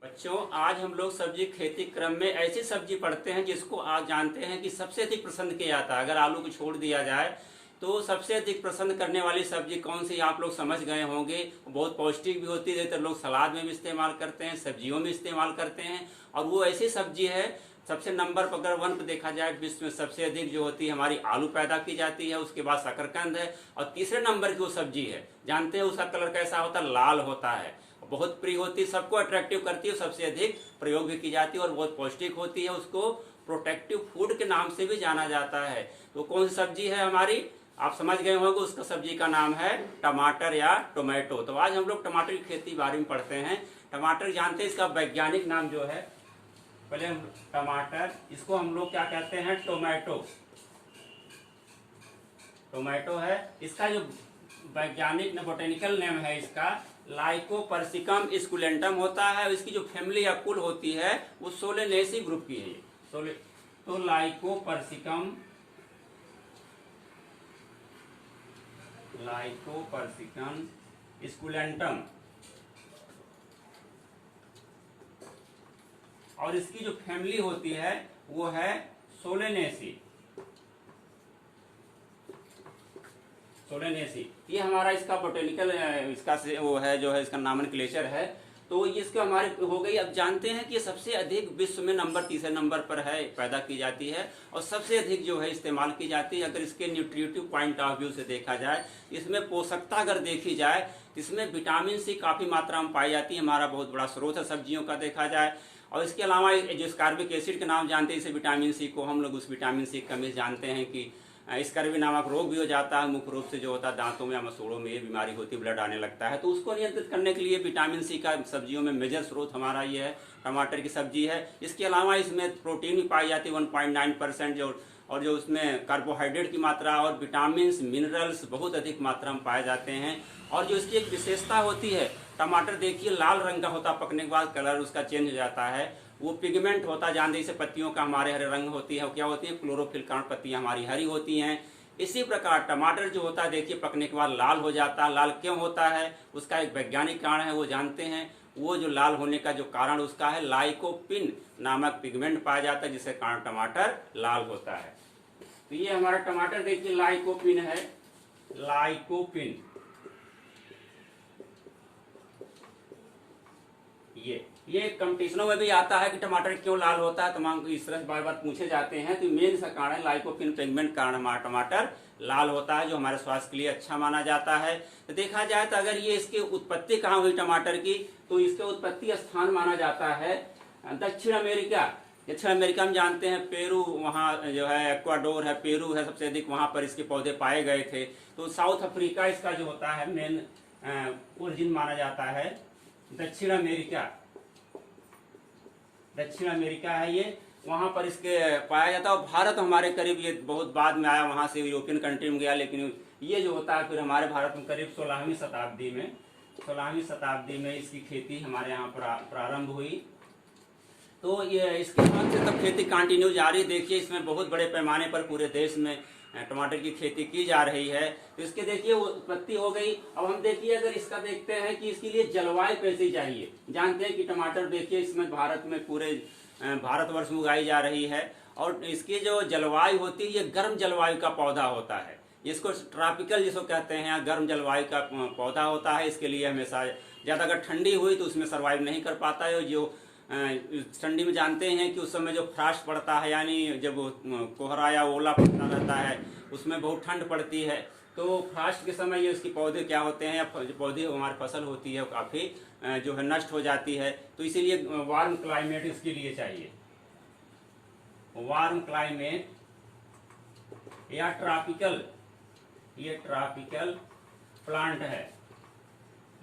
बच्चों, आज हम लोग सब्जी खेती क्रम में ऐसी सब्जी पढ़ते हैं जिसको आप जानते हैं कि सबसे अधिक पसंद किया जाता है। अगर आलू को छोड़ दिया जाए तो सबसे अधिक पसंद करने वाली सब्जी कौन सी, आप लोग समझ गए होंगे। बहुत पौष्टिक भी होती है, तो लोग सलाद में भी इस्तेमाल करते हैं, सब्जियों में इस्तेमाल करते हैं। और वो ऐसी सब्जी है, सबसे नंबर पर अगर 1 पर देखा जाए विश्व में सबसे अधिक जो होती है हमारी आलू पैदा की जाती है, उसके बाद शकरकंद है और तीसरे नंबर की वो सब्जी है। जानते हैं उसका कलर कैसा होता है? लाल होता है। बहुत प्रिय होती है, सबको अट्रैक्टिव करती है, सबसे अधिक प्रयोग भी की जाती है और बहुत पौष्टिक होती है। उसको प्रोटेक्टिव फूड के नाम से भी जाना जाता है। तो कौन सी सब्जी है हमारी, आप समझ गए होंगे। उसका सब्जी का नाम है टमाटर या टोमेटो। तो आज हम लोग टमाटर की खेती बारे में पढ़ते हैं। टमाटर जानते हैं, इसका वैज्ञानिक नाम जो है, पहले हम टमाटर, इसको हम लोग क्या कहते हैं? टोमेटो। टोमेटो है। इसका जो वैज्ञानिक बोटेनिकल नेम है इसका लाइकोपर्सिकम स्कुलेंटम होता है। इसकी जो फैमिली या कुल होती है वो सोलेनेसी ग्रुप की है। तो लाइकोपर्सिकम स्कुलेंटम, और इसकी जो फैमिली होती है वो है सोलेनेसी। ये हमारा इसका बोटेनिकल इसका से वो है जो है, इसका नॉमेनक्लेचर है। तो ये इसके हमारे हो गई। अब जानते हैं कि ये सबसे अधिक विश्व में तीसरे नंबर पर है, पैदा की जाती है और सबसे अधिक जो है इस्तेमाल की जाती है। अगर इसके न्यूट्रिटिव पॉइंट ऑफ व्यू से देखा जाए, इसमें पोषकता अगर देखी जाए, इसमें विटामिन सी काफ़ी मात्रा में पाई जाती है। हमारा बहुत बड़ा स्रोत है सब्जियों का देखा जाए। और इसके अलावा जो स्कार्बिक एसिड के नाम जानते हैं, इसे विटामिन सी को हम लोग उस विटामिन सी की कमी जानते हैं कि स्कर्वी नामक रोग भी हो जाता है। मुख्य रूप से जो होता है दांतों में या मसूड़ों में ये बीमारी होती है, ब्लड आने लगता है। तो उसको नियंत्रित करने के लिए विटामिन सी का सब्जियों में मेजर स्रोत हमारा ये है, टमाटर की सब्जी है। इसके अलावा इसमें प्रोटीन भी पाई जाती है 1.9%, और जो उसमें कार्बोहाइड्रेट की मात्रा और विटामिन मिनरल्स बहुत अधिक मात्रा में पाए जाते हैं। और जो इसकी एक विशेषता होती है, टमाटर देखिए लाल रंग का होता है, पकने के बाद कलर उसका चेंज हो जाता है। वो पिगमेंट होता है, जानते जैसे पत्तियों का हमारे हरे रंग होती है, वो क्या होती है? क्लोरोफिल कारण पत्तियां हमारी हरी होती हैं। इसी प्रकार टमाटर जो होता है देखिए पकने के बाद लाल हो जाता है। लाल क्यों होता है? उसका एक वैज्ञानिक कारण है, वो जानते हैं। वो जो लाल होने का जो कारण उसका है, लाइकोपिन नामक पिगमेंट पाया जाता है, जिसके कारण टमाटर लाल होता है। तो ये हमारा टमाटर देखिए लाइकोपिन है, लाइकोपिन। ये कंपटीशनों में भी आता है कि टमाटर क्यों लाल होता है, तमाम इस तरह बार बार पूछे जाते हैं। तो मेन इसका कारण है लाइकोपिन पिगमेंट कारण हमारा टमाटर लाल होता है, जो हमारे स्वास्थ्य के लिए अच्छा माना जाता है। तो देखा जाए तो अगर ये इसकी उत्पत्ति कहाँ हुई टमाटर की, तो इसके उत्पत्ति स्थान माना जाता है दक्षिण अमेरिका। दक्षिण अमेरिका में जानते हैं पेरू, वहाँ जो है एक्वाडोर है, पेरू है, सबसे अधिक वहाँ पर इसके पौधे पाए गए थे। तो साउथ अफ्रीका इसका जो होता है मेन ओरिजिन माना जाता है। दक्षिण अमेरिका है ये, वहाँ पर इसके पाया जाता है। और भारत हमारे करीब ये बहुत बाद में आया, वहाँ से यूरोपियन कंट्री में गया, लेकिन ये जो होता है फिर हमारे भारत में करीब 16वीं शताब्दी में इसकी खेती हमारे यहाँ प्रारंभ हुई। तो ये इसके बाद से तब खेती कंटिन्यू जारी। देखिए इसमें बहुत बड़े पैमाने पर पूरे देश में टमाटर की खेती की जा रही है। तो इसके देखिए उत्पत्ति हो गई। अब हम देखिए अगर इसका देखते हैं कि इसके लिए जलवायु कैसी चाहिए। जानते हैं कि टमाटर देखिए इसमें भारत में पूरे भारतवर्ष में उगाई जा रही है, और इसकी जो जलवायु होती है ये गर्म जलवायु का पौधा होता है। इसको ट्रॉपिकल जिसको कहते हैं, गर्म जलवायु का पौधा होता है। इसके लिए हमेशा ज़्यादा अगर ठंडी हुई तो उसमें सर्वाइव नहीं कर पाता है। जो ठंडी में जानते हैं कि उस समय जो फ्रॉस्ट पड़ता है, यानी जब कोहरा या ओला पड़ता रहता है, उसमें बहुत ठंड पड़ती है। तो फ्रॉस्ट के समय ये उसकी पौधे क्या होते हैं, जो पौधे हमारी फसल होती है काफ़ी जो है नष्ट हो जाती है। तो इसीलिए वार्म क्लाइमेट इसके लिए चाहिए, वार्म क्लाइमेट या ट्रॉपिकल। ये ट्रॉपिकल प्लांट है,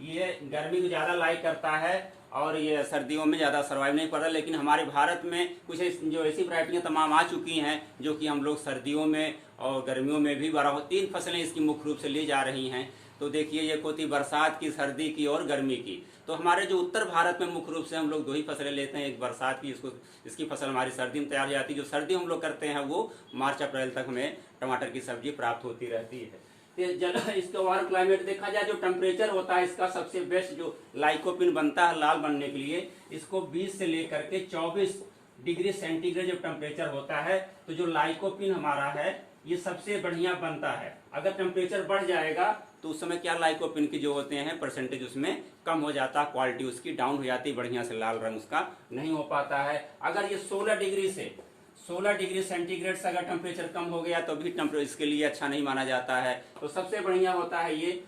ये गर्मी को ज़्यादा लाइक करता है और ये सर्दियों में ज़्यादा सर्वाइव नहीं करता। लेकिन हमारे भारत में कुछ जो ऐसी वैरायटियाँ तमाम आ चुकी हैं जो कि हम लोग सर्दियों में और गर्मियों में भी 3 फसलें इसकी मुख्य रूप से ली जा रही हैं। तो देखिए ये होती बरसात की, सर्दी की और गर्मी की। तो हमारे जो उत्तर भारत में मुख्य रूप से हम लोग 2 ही फसलें लेते हैं, एक बरसात की, इसकी फसल हमारी सर्दी में तैयार हो जाती है। जो सर्दी हम लोग करते हैं वो मार्च अप्रैल तक हमें टमाटर की सब्जी प्राप्त होती रहती है। इसका वाटर क्लाइमेट देखा जाए, जो टेम्परेचर होता है इसका सबसे बेस्ट जो लाइकोपिन बनता है लाल बनने के लिए, इसको 20 से लेकर के 24 डिग्री सेंटीग्रेड जो टेम्परेचर होता है, तो जो लाइकोपिन हमारा है ये सबसे बढ़िया बनता है। अगर टेम्परेचर बढ़ जाएगा तो उस समय क्या लाइकोपिन की जो होते हैं परसेंटेज उसमें कम हो जाता है, क्वालिटी उसकी डाउन हो जाती है, बढ़िया से लाल रंग उसका नहीं हो पाता है। अगर ये 16 डिग्री सेंटीग्रेड से अगर टेम्परेचर कम हो गया तो भी टेम्परेचर इसके लिए अच्छा नहीं माना जाता है। तो सबसे बढ़िया होता है ये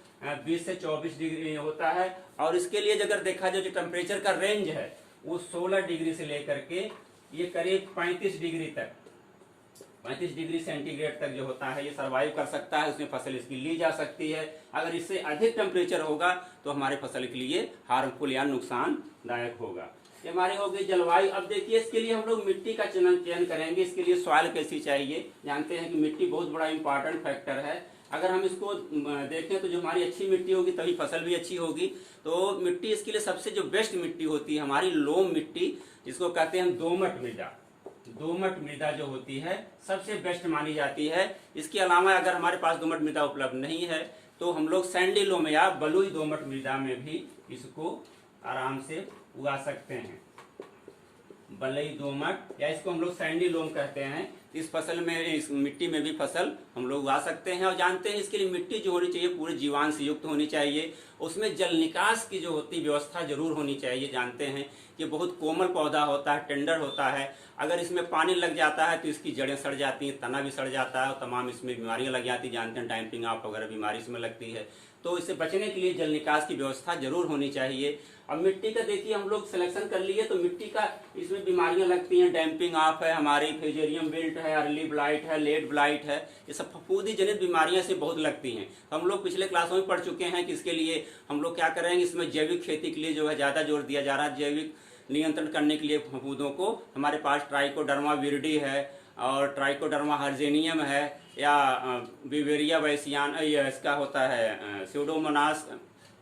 20 से 24 डिग्री होता है। और इसके लिए अगर देखा जाए जो टेम्परेचर का रेंज है वो 16 डिग्री से लेकर के ये करीब 35 डिग्री तक, 35 डिग्री सेंटीग्रेड तक जो होता है ये सर्वाइव कर सकता है, उसमें फसल इसकी ली जा सकती है। अगर इससे अधिक टेम्परेचर होगा तो हमारे फसल के लिए हार्मफुल या नुकसानदायक होगा। ये हमारी हो गई जलवायु। अब देखिए इसके लिए हम लोग मिट्टी का चयन करेंगे। इसके लिए सॉइल कैसी चाहिए, जानते हैं कि मिट्टी बहुत बड़ा इंपॉर्टेंट फैक्टर है। अगर हम इसको देखें तो जो हमारी अच्छी मिट्टी होगी तभी फसल भी अच्छी होगी। तो मिट्टी इसके लिए सबसे जो बेस्ट मिट्टी होती है हमारी लोम मिट्टी, जिसको कहते हैं दोमट मृदा। दोमट मृदा जो होती है सबसे बेस्ट मानी जाती है। इसके अलावा अगर हमारे पास दोमट मृदा उपलब्ध नहीं है तो हम लोग सैंडी लोम या बलुई दोमट मृदा में भी इसको आराम से उगा सकते हैं। बलुई दोमट या इसको हम लोग सैंडी लोम कहते हैं। इस फसल में, इस मिट्टी में भी फसल हम लोग उगा सकते हैं। और जानते हैं इसके लिए मिट्टी जो होनी चाहिए पूरे जीवाणु से युक्त होनी चाहिए। उसमें जल निकास की जो होती व्यवस्था जरूर होनी चाहिए। जानते हैं कि बहुत कोमल पौधा होता है, टेंडर होता है। अगर इसमें पानी लग जाता है तो इसकी जड़ें सड़ जाती हैं, तना भी सड़ जाता है और तमाम इसमें बीमारियां लग जाती हैं। जानते हैं डैम्पिंग ऑफ वगैरह बीमारी इसमें लगती है। तो इससे बचने के लिए जल निकास की व्यवस्था जरूर होनी चाहिए। अब मिट्टी का देखिए हम लोग सिलेक्शन कर लिए तो मिट्टी का इसमें बीमारियां लगती हैं, डैम्पिंग ऑफ है, हमारी फ्यूजेरियम विल्ट है, अर्ली ब्लाइट है, लेट ब्लाइट है, ये सब फफूंदी जनित बीमारियां से बहुत लगती हैं। हम लोग पिछले क्लासों में पढ़ चुके हैं कि इसके लिए हम लोग क्या करेंगे, इसमें जैविक खेती के लिए जो है ज्यादा जोर दिया जा रहा है। जैविक नियंत्रण करने के लिए फफूंदों को हमारे पास ट्राइकोडर्मा विरिडी है और ट्राइकोडर्मा हर्जेनियम है या बिवेरिया वैसियान, इसका होता है स्यूडोमोनास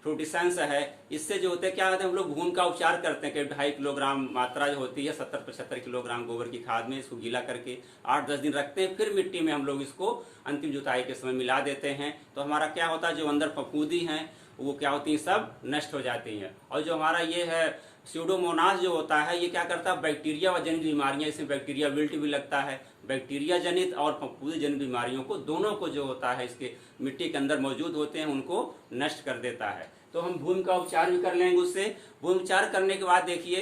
फ्रूटिसेंस है। इससे जो होते हैं क्या होता है, हम लोग भूमि का उपचार करते हैं कि 2.5 किलोग्राम मात्रा जो होती है 70-75 किलोग्राम गोबर की खाद में इसको गीला करके 8-10 दिन रखते हैं, फिर मिट्टी में हम लोग इसको अंतिम जुताई के समय मिला देते हैं। तो हमारा क्या होता है, जो अंदर फफूंदी हैं वो क्या होती हैं, सब नष्ट हो जाती हैं। और जो हमारा ये है स्यूडोमोनास जो होता है ये क्या करता है, बैक्टीरिया व जनित बीमारियां, इसमें बैक्टीरिया विल्ट भी लगता है। बैक्टीरिया जनित और फफूंदी जनित बीमारियों को दोनों को जो होता है इसके मिट्टी के अंदर मौजूद होते हैं उनको नष्ट कर देता है। तो हम भूमि का उपचार भी कर लेंगे उससे। भूमि उपचार करने के बाद देखिए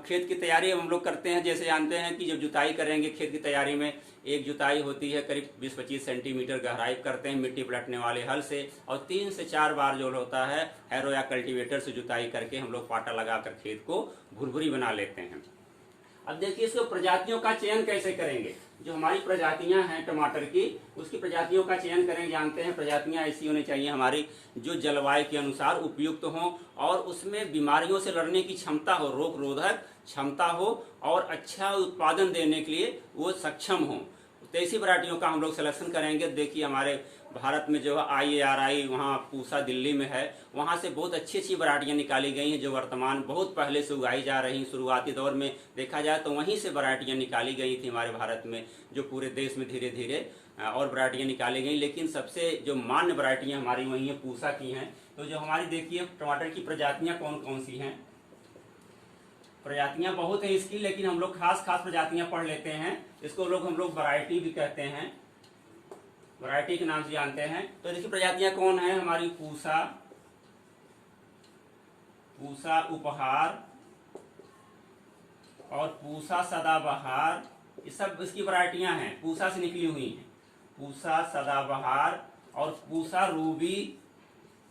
खेत की तैयारी हम लोग करते हैं। जैसे जानते हैं कि जब जुताई करेंगे खेत की तैयारी में एक जुताई होती है करीब 20-25 सेंटीमीटर गहराई करते हैं मिट्टी पलटने वाले हल से, और 3 से 4 बार जो होता है हैरो या कल्टीवेटर से जुताई करके हम लोग पाटा लगाकर खेत को भुरभुरी बना लेते हैं। अब देखिए इसको प्रजातियों का चयन कैसे करेंगे। जो हमारी प्रजातियां हैं टमाटर की, उसकी प्रजातियों का चयन करेंगे। जानते हैं प्रजातियां ऐसी होनी चाहिए हमारी जो जलवायु के अनुसार उपयुक्त हों और उसमें बीमारियों से लड़ने की क्षमता हो, रोग रोधक क्षमता हो और अच्छा उत्पादन देने के लिए वो सक्षम हो। तो ऐसी वैरायटियों का हम लोग सिलेक्शन करेंगे। देखिए हमारे भारत में जो है IARI वहाँ पूसा दिल्ली में है, वहाँ से बहुत अच्छी अच्छी वैरायटियाँ निकाली गई हैं जो वर्तमान बहुत पहले से उगाई जा रही। शुरुआती दौर में देखा जाए तो वहीं से वैरायटियाँ निकाली गई थी हमारे भारत में, जो पूरे देश में धीरे धीरे और वैरायटियाँ निकाली गई। लेकिन सबसे जो मान्य वैरायटियाँ हमारी वहीं पूसा की हैं। तो जो हमारी देखिए टमाटर की प्रजातियाँ कौन कौन सी हैं, प्रजातियां बहुत हैं इसकी, लेकिन हम लोग खास प्रजातियां पढ़ लेते हैं। इसको हम लोग वैरायटी भी कहते हैं, वैरायटी के नाम से जानते हैं। तो देखिए प्रजातियां कौन है हमारी, पूसा, पूसा उपहार और पूसा सदाबहार, ये सब इसकी वैरायटियां हैं, पूसा से निकली हुई हैं। पूसा सदाबहार और पूसा रूबी,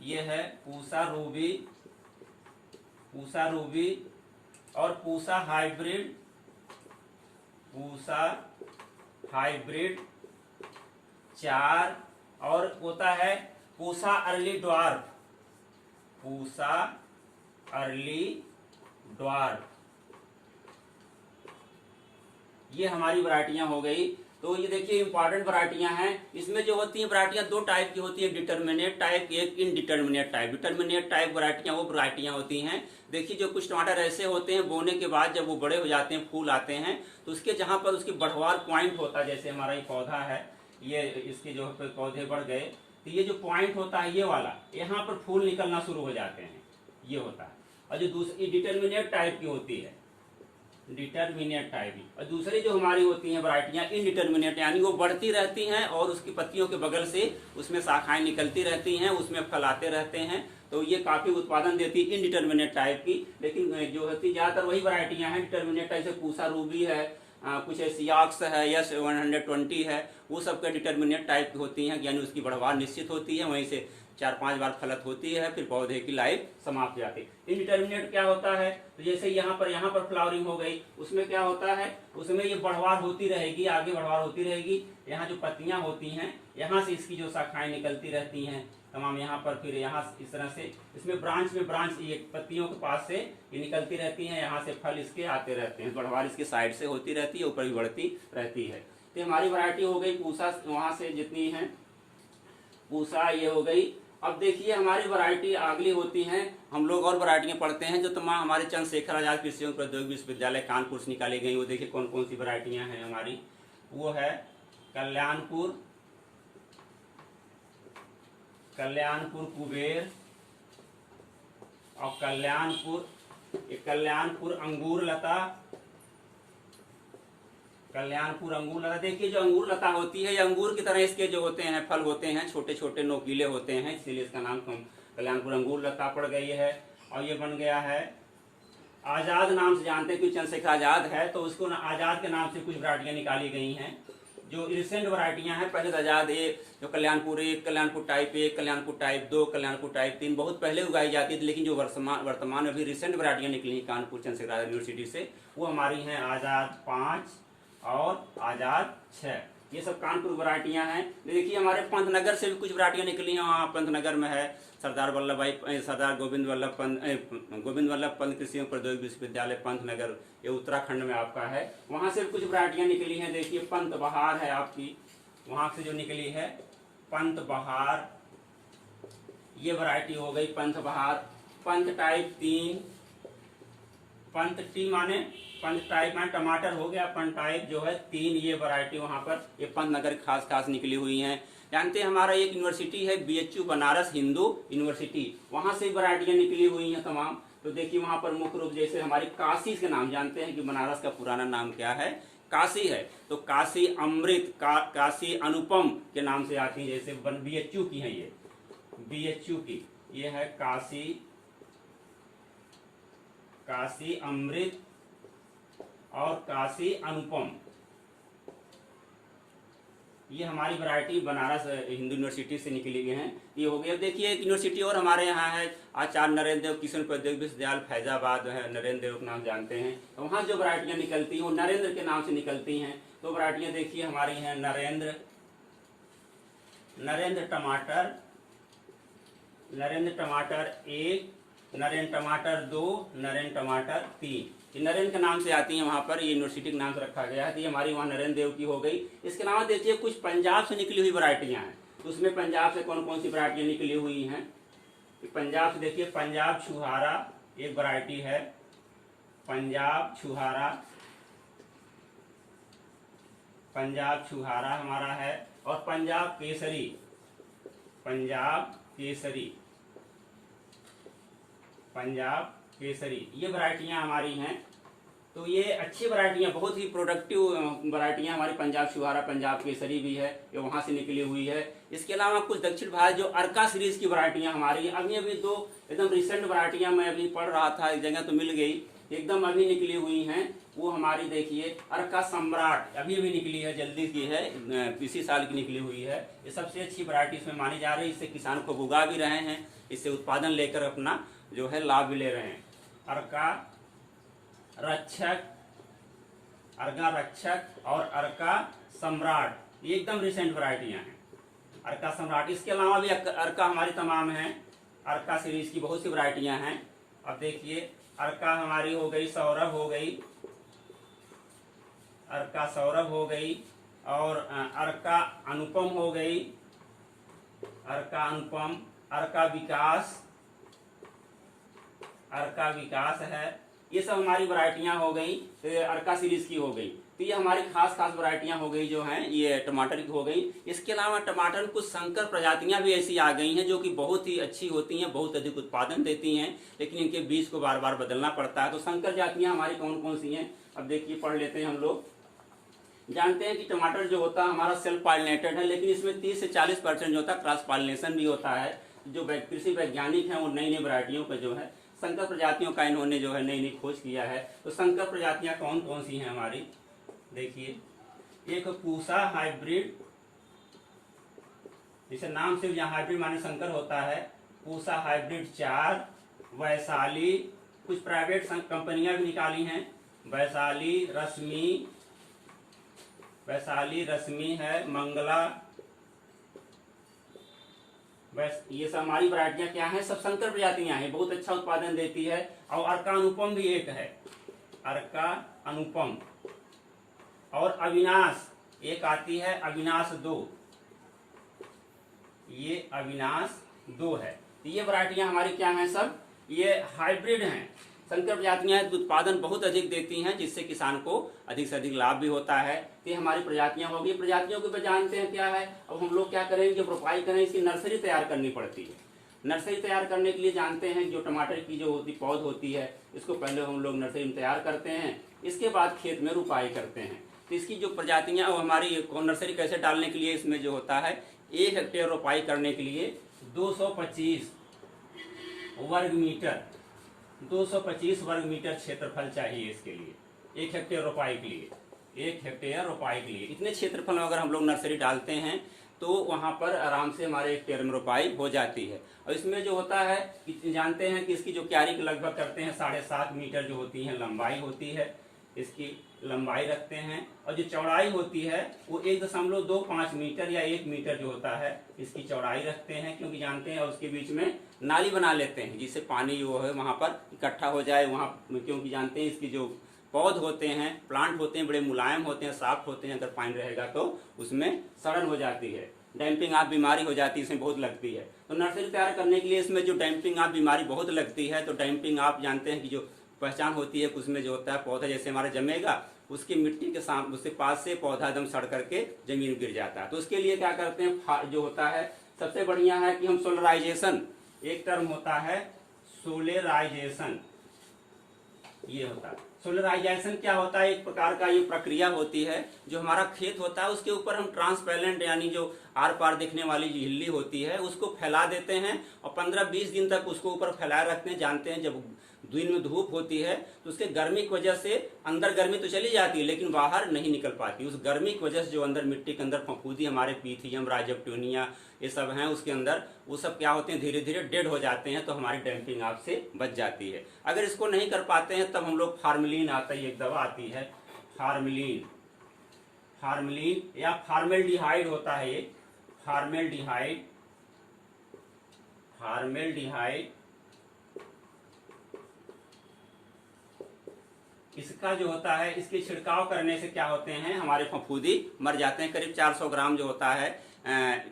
ये है पूसा रूबी, पूसा रूबी और पूसा हाइब्रिड, पूसा हाइब्रिड 4, और होता है Pusa early dwarf, Pusa early dwarf. ये हमारी वैरायटियां हो गई। तो ये देखिए इंपॉर्टेंट वैरायटियां हैं। इसमें जो होती हैं वैरायटियां 2 टाइप की होती हैं, डिटर्मिनेट टाइप, एक इनडिटर्मिनेट टाइप। डिटर्मिनेट टाइप वैरायटियां वो वैरायटियां होती हैं। देखिए जो कुछ टमाटर ऐसे होते हैं बोने के बाद जब वो बड़े हो जाते हैं, फूल आते हैं, तो उसके जहां पर उसकी बढ़वार पॉइंट होता है, जैसे हमारा ये पौधा है, ये इसके जो पौधे बढ़ गए तो ये जो पॉइंट होता है ये वाला, यहाँ पर फूल निकलना शुरू हो जाते हैं, ये होता है। और जो दूसरी डिटर्मिनेट टाइप की होती है, डिटर्मिनेट टाइप की, और दूसरी जो हमारी होती हैं वैरायटियाँ इनडिटर्मिनेट, यानी वो बढ़ती रहती हैं और उसकी पत्तियों के बगल से उसमें शाखाएं निकलती रहती हैं, उसमें फल आते रहते हैं, तो ये काफ़ी उत्पादन देती है इनडिटर्मिनेट टाइप की। लेकिन जो होती ज़्यादातर वही वैरायटियाँ हैं डिटर्मिनेट टाइप, जैसे पूसा रूबी है, कुछ सियाक्स है, यस 120 है, वो सब का डिटर्मिनेट टाइप की होती हैं, यानी उसकी बढ़वार निश्चित होती है, वहीं से 4-5 बार फलत होती है, फिर पौधे की लाइफ समाप्त हो जाती है। इनडिटर्मिनेट क्या होता है, तो जैसे यहाँ पर फ्लावरिंग हो गई, उसमें क्या होता है, उसमें ये बढ़वार होती रहेगी, आगे बढ़वार होती रहेगी, यहाँ जो पत्तियाँ होती हैं यहाँ से इसकी जो शाखाएं निकलती रहती हैं तमाम, यहाँ पर फिर यहाँ इस तरह से इसमें ब्रांच में ब्रांच ये पत्तियों के पास से ये निकलती रहती हैं, यहाँ से फल इसके आते रहते हैं, बढ़वार इसके साइड से होती रहती है, ऊपर भी बढ़ती रहती है। तो हमारी वैरायटी हो गई पूसा, वहाँ से जितनी है पूसा ये हो गई। अब देखिए हमारी वैरायटी अगली होती हैं, हम लोग और वैरायटियाँ पढ़ते हैं जो तमाम हमारे चंद्रशेखर आजाद कृषि प्रौद्योगिकी विश्वविद्यालय कानपुर से निकाली गई। वो देखिए कौन कौन सी वैरायटियाँ हैं हमारी, वो है कल्याणपुर, कल्याणपुर कुबेर, और कल्याणपुर अंगूर लता, कल्याणपुर अंगूर लता। देखिए जो अंगूर लता होती है, ये अंगूर की तरह इसके जो होते हैं फल होते हैं, छोटे छोटे नोकीले होते हैं, इसीलिए इसका नाम कल्याणपुर अंगूर लता पड़ गई है। और ये बन गया है आजाद, नाम से जानते हैं क्योंकि चंद्रशेखर आजाद है, तो उसको आजाद के नाम से कुछ वैरायटियाँ निकाली गई हैं जो रिसेंट वैरायटियाँ हैं। पहले तो आजाद एक, जो Kalyanpur 1, Kalyanpur type 1, Kalyanpur type 2, Kalyanpur type 3 बहुत पहले उगाई जाती थी, लेकिन जो वर्तमान अभी रिसेंट वैरायटियाँ निकली कानपुर चंद्रशेखर आजाद यूनिवर्सिटी से, वो हमारी हैं आजाद 5 और आजाद 6। ये सब कानपुर वैरायटियाँ हैं। देखिए हमारे पंतनगर से भी कुछ वैरायटियाँ निकली हैं, वहाँ पंतनगर में है सरदार गोविंद वल्लभ पंत कृषि प्रौद्योगिकी विश्वविद्यालय पंतनगर, ये उत्तराखंड में आपका है, वहाँ से भी कुछ वैरायटियाँ निकली हैं। देखिए पंत बहार है आपकी, वहाँ से जो निकली है पंत बहार, ये वैरायटी हो गई पंत बहार। पंत टाइप 3, पंत टी माने पंत टाइप माने टमाटर हो गया, पंत टाइप जो है 3, ये वैरायटी वहाँ पर ये पंतनगर खास निकली हुई हैं। जानते हैं हमारा एक यूनिवर्सिटी है BHU बनारस हिंदू यूनिवर्सिटी, वहाँ से वैरायटियाँ निकली हुई हैं तमाम। तो देखिए वहाँ पर मुख्य रूप जैसे हमारी काशी के नाम, जानते हैं कि बनारस का पुराना नाम क्या है, काशी है, तो काशी अमृत, काशी अनुपम के नाम से आती है, जैसे BHU की है, ये BHU की ये है काशी अमृत और काशी अनुपम, ये हमारी वैरायटी बनारस हिंदू यूनिवर्सिटी से निकली हुई हैं। ये हो गया। देखिए एक यूनिवर्सिटी और हमारे यहाँ है आचार्य नरेंद्र देव कृषि प्रौद्योगिकी विश्वविद्यालय फैजाबाद है, नरेंद्र देव का नाम जानते हैं, तो वहाँ जो वैरायटियाँ निकलती हैं वो नरेंद्र के नाम से निकलती हैं। तो वैरायटियाँ देखिए हमारी हैं नरेंद्र टमाटर, नरेंद्र टमाटर 1, नरेंद्र टमाटर 2, नरेंद्र टमाटर 3, नरेंद्र के नाम से आती हैं वहाँ पर, ये यूनिवर्सिटी के नाम से रखा गया है। तो ये हमारी वहाँ नरेंद्र देव की हो गई। इसके अलावा देखिए कुछ पंजाब से निकली हुई वैरायटियाँ हैं, तो उसमें पंजाब से कौन कौन सी वैरायटियाँ निकली हुई हैं, पंजाब से देखिए पंजाब छुहारा एक वैरायटी है, पंजाब छुहारा हमारा है, और पंजाब केसरी ये वैरायटियाँ हमारी हैं। तो ये अच्छी वैरायटियाँ, बहुत ही प्रोडक्टिव वैरायटियाँ हमारी पंजाब छुहारा, पंजाब केसरी भी है, ये वहाँ से निकली हुई है। इसके अलावा कुछ दक्षिण भारत जो अर्का सीरीज की वैरायटियाँ हमारी अभी 2 एकदम रिसेंट वैरायटियाँ मैं अभी पढ़ रहा था, एक जगह तो मिल गई, एकदम अभी निकली हुई हैं, वो हमारी देखिए अर्का सम्राट अभी निकली है, जल्दी की है, इसी साल की निकली हुई है। ये सबसे अच्छी वैरायटी इसमें मानी जा रही है, इससे किसान को उगा भी रहे हैं, इससे उत्पादन लेकर अपना जो है लाभ भी ले रहे हैं। अर्का रक्षक और अर्का सम्राट ये एकदम रिसेंट वैरायटियाँ हैं, अर्का सम्राट। इसके अलावा भी अर्का हमारी तमाम हैं, अर्का सीरीज की बहुत सी वैरायटियाँ हैं। अब देखिए अर्का हमारी हो गई, सौरभ हो गई, अर्का सौरभ हो गई, और अर्का अनुपम हो गई, अर्का अनुपम, अर्का विकास है, ये सब हमारी वैरायटियां हो गई, अर्का सीरीज की हो गई। तो ये हमारी खास वैरायटियां हो गई जो हैं, ये टमाटर की हो गई। इसके अलावा टमाटर में कुछ संकर प्रजातियां भी ऐसी आ गई हैं जो कि बहुत ही अच्छी होती हैं, बहुत अधिक उत्पादन देती हैं, लेकिन इनके बीज को बार बार बदलना पड़ता है। तो संकर जातियां हमारी कौन कौन सी हैं, अब देखिए पढ़ लेते हैं हम लोग। जानते हैं कि टमाटर जो होता है हमारा सेल्फ पॉलिनेटेड है, लेकिन इसमें 30 से 40% जो होता है क्रॉस पॉलिनेशन भी होता है। जो कृषि वैज्ञानिक हैं वो नई नई वैरायटियों का जो है संकर प्रजातियों का इन्होंने जो है नई नई खोज किया है। तो संकर प्रजातियां कौन कौन सी हैं हमारी, देखिए एक पूसा हाइब्रिड, जिसे नाम से यहाँ हाइब्रिड माने संकर होता है, पूसा हाइब्रिड 4, वैशाली, कुछ प्राइवेट कंपनियां भी निकाली हैं, वैशाली रश्मि है, मंगला, ये सब हमारी वैरायटियां क्या हैं, सब संकर प्रजातियां हैं, बहुत अच्छा उत्पादन देती है। और अर्का अनुपम भी एक है, अर्का अनुपम, और अविनाश एक आती है, अविनाश 2, ये अविनाश 2 है। ये वैरायटियां हमारी क्या हैं, सब ये हाइब्रिड हैं, संकर प्रजातियां हैं, उत्पादन बहुत अधिक देती हैं, जिससे किसान को अधिक से अधिक लाभ भी होता है। तो ये हमारी प्रजातियां होगी। प्रजातियों को जानते हैं क्या है, अब हम लोग क्या करेंगे, जब रोपाई करें इसकी नर्सरी तैयार करनी पड़ती है। नर्सरी तैयार करने के लिए जानते हैं जो टमाटर की जो होती पौध होती है, इसको पहले हम लोग नर्सरी में तैयार करते हैं, इसके बाद खेत में रोपाई करते हैं। तो इसकी जो प्रजातियां वो हमारी नर्सरी कैसे डालने के लिए, इसमें जो होता है 1 हेक्टेयर रोपाई करने के लिए 225 वर्ग मीटर 225 वर्ग मीटर क्षेत्रफल चाहिए इसके लिए, 1 हेक्टेयर रोपाई के लिए, 1 हेक्टेयर रोपाई के लिए। इतने क्षेत्रफल में अगर हम लोग नर्सरी डालते हैं तो वहाँ पर आराम से हमारे 1 हेक्टेयर में रोपाई हो जाती है। और इसमें जो होता है जानते हैं कि इसकी जो क्यारी लगभग करते हैं 7.5 मीटर जो होती है लंबाई होती है, इसकी लंबाई रखते हैं। और जो चौड़ाई होती है वो 1.25 मीटर या 1 मीटर जो होता है इसकी चौड़ाई रखते हैं, क्योंकि जानते हैं उसके बीच में नाली बना लेते हैं जिससे पानी जो है वहाँ पर इकट्ठा हो जाए वहाँ, क्योंकि जानते हैं इसकी जो पौध होते हैं, प्लांट होते हैं, बड़े मुलायम होते हैं, सॉफ्ट होते हैं, अगर पानी रहेगा तो उसमें सड़न हो जाती है, डैम्पिंग ऑफ बीमारी हो जाती है, इसमें बहुत लगती है। तो नर्सरी तैयार करने के लिए इसमें जो डैम्पिंग ऑफ बीमारी बहुत लगती है, तो डैम्पिंग ऑफ जानते हैं कि जो पहचान होती है उसमें जो होता है पौधा जैसे हमारा जमेगा उसकी मिट्टी के साथ उसके पास से पौधा एकदम सड़ करके जमीन गिर जाता है। तो उसके लिए क्या करते हैं, जो होता है सबसे बढ़िया है कि हम सोलराइजेशन, एक टर्म होता है सोलराइजेशन, ये होता है। सोलराइजेशन क्या होता है, एक प्रकार का ये प्रक्रिया होती है, जो हमारा खेत होता है उसके ऊपर हम ट्रांसपेरेंट यानी जो आर पार दिखने वाली झिल्ली होती है उसको फैला देते हैं और 15-20 दिन तक उसको ऊपर फैलाए रखते हैं। जानते हैं जब दिन में धूप होती है तो उसके गर्मी की वजह से अंदर गर्मी तो चली जाती है लेकिन बाहर नहीं निकल पाती। उस गर्मी की वजह से जो अंदर मिट्टी के अंदर फफूंदी हमारे पीथियम, राइजोब्यूटेनिया ये सब हैं उसके अंदर, वो सब क्या होते हैं धीरे धीरे डेड हो जाते हैं, तो हमारी डैम्पिंग ऑफ से बच जाती है। अगर इसको नहीं कर पाते हैं तब हम लोग फार्मलिन आता है, एक दवा आती है फार्मलिन या फार्मेल्डिहाइड होता है, ये फार्मेल्डिहाइड इसका जो होता है इसके छिड़काव करने से क्या होते हैं हमारे फफूंदी मर जाते हैं। करीब 400 ग्राम जो होता है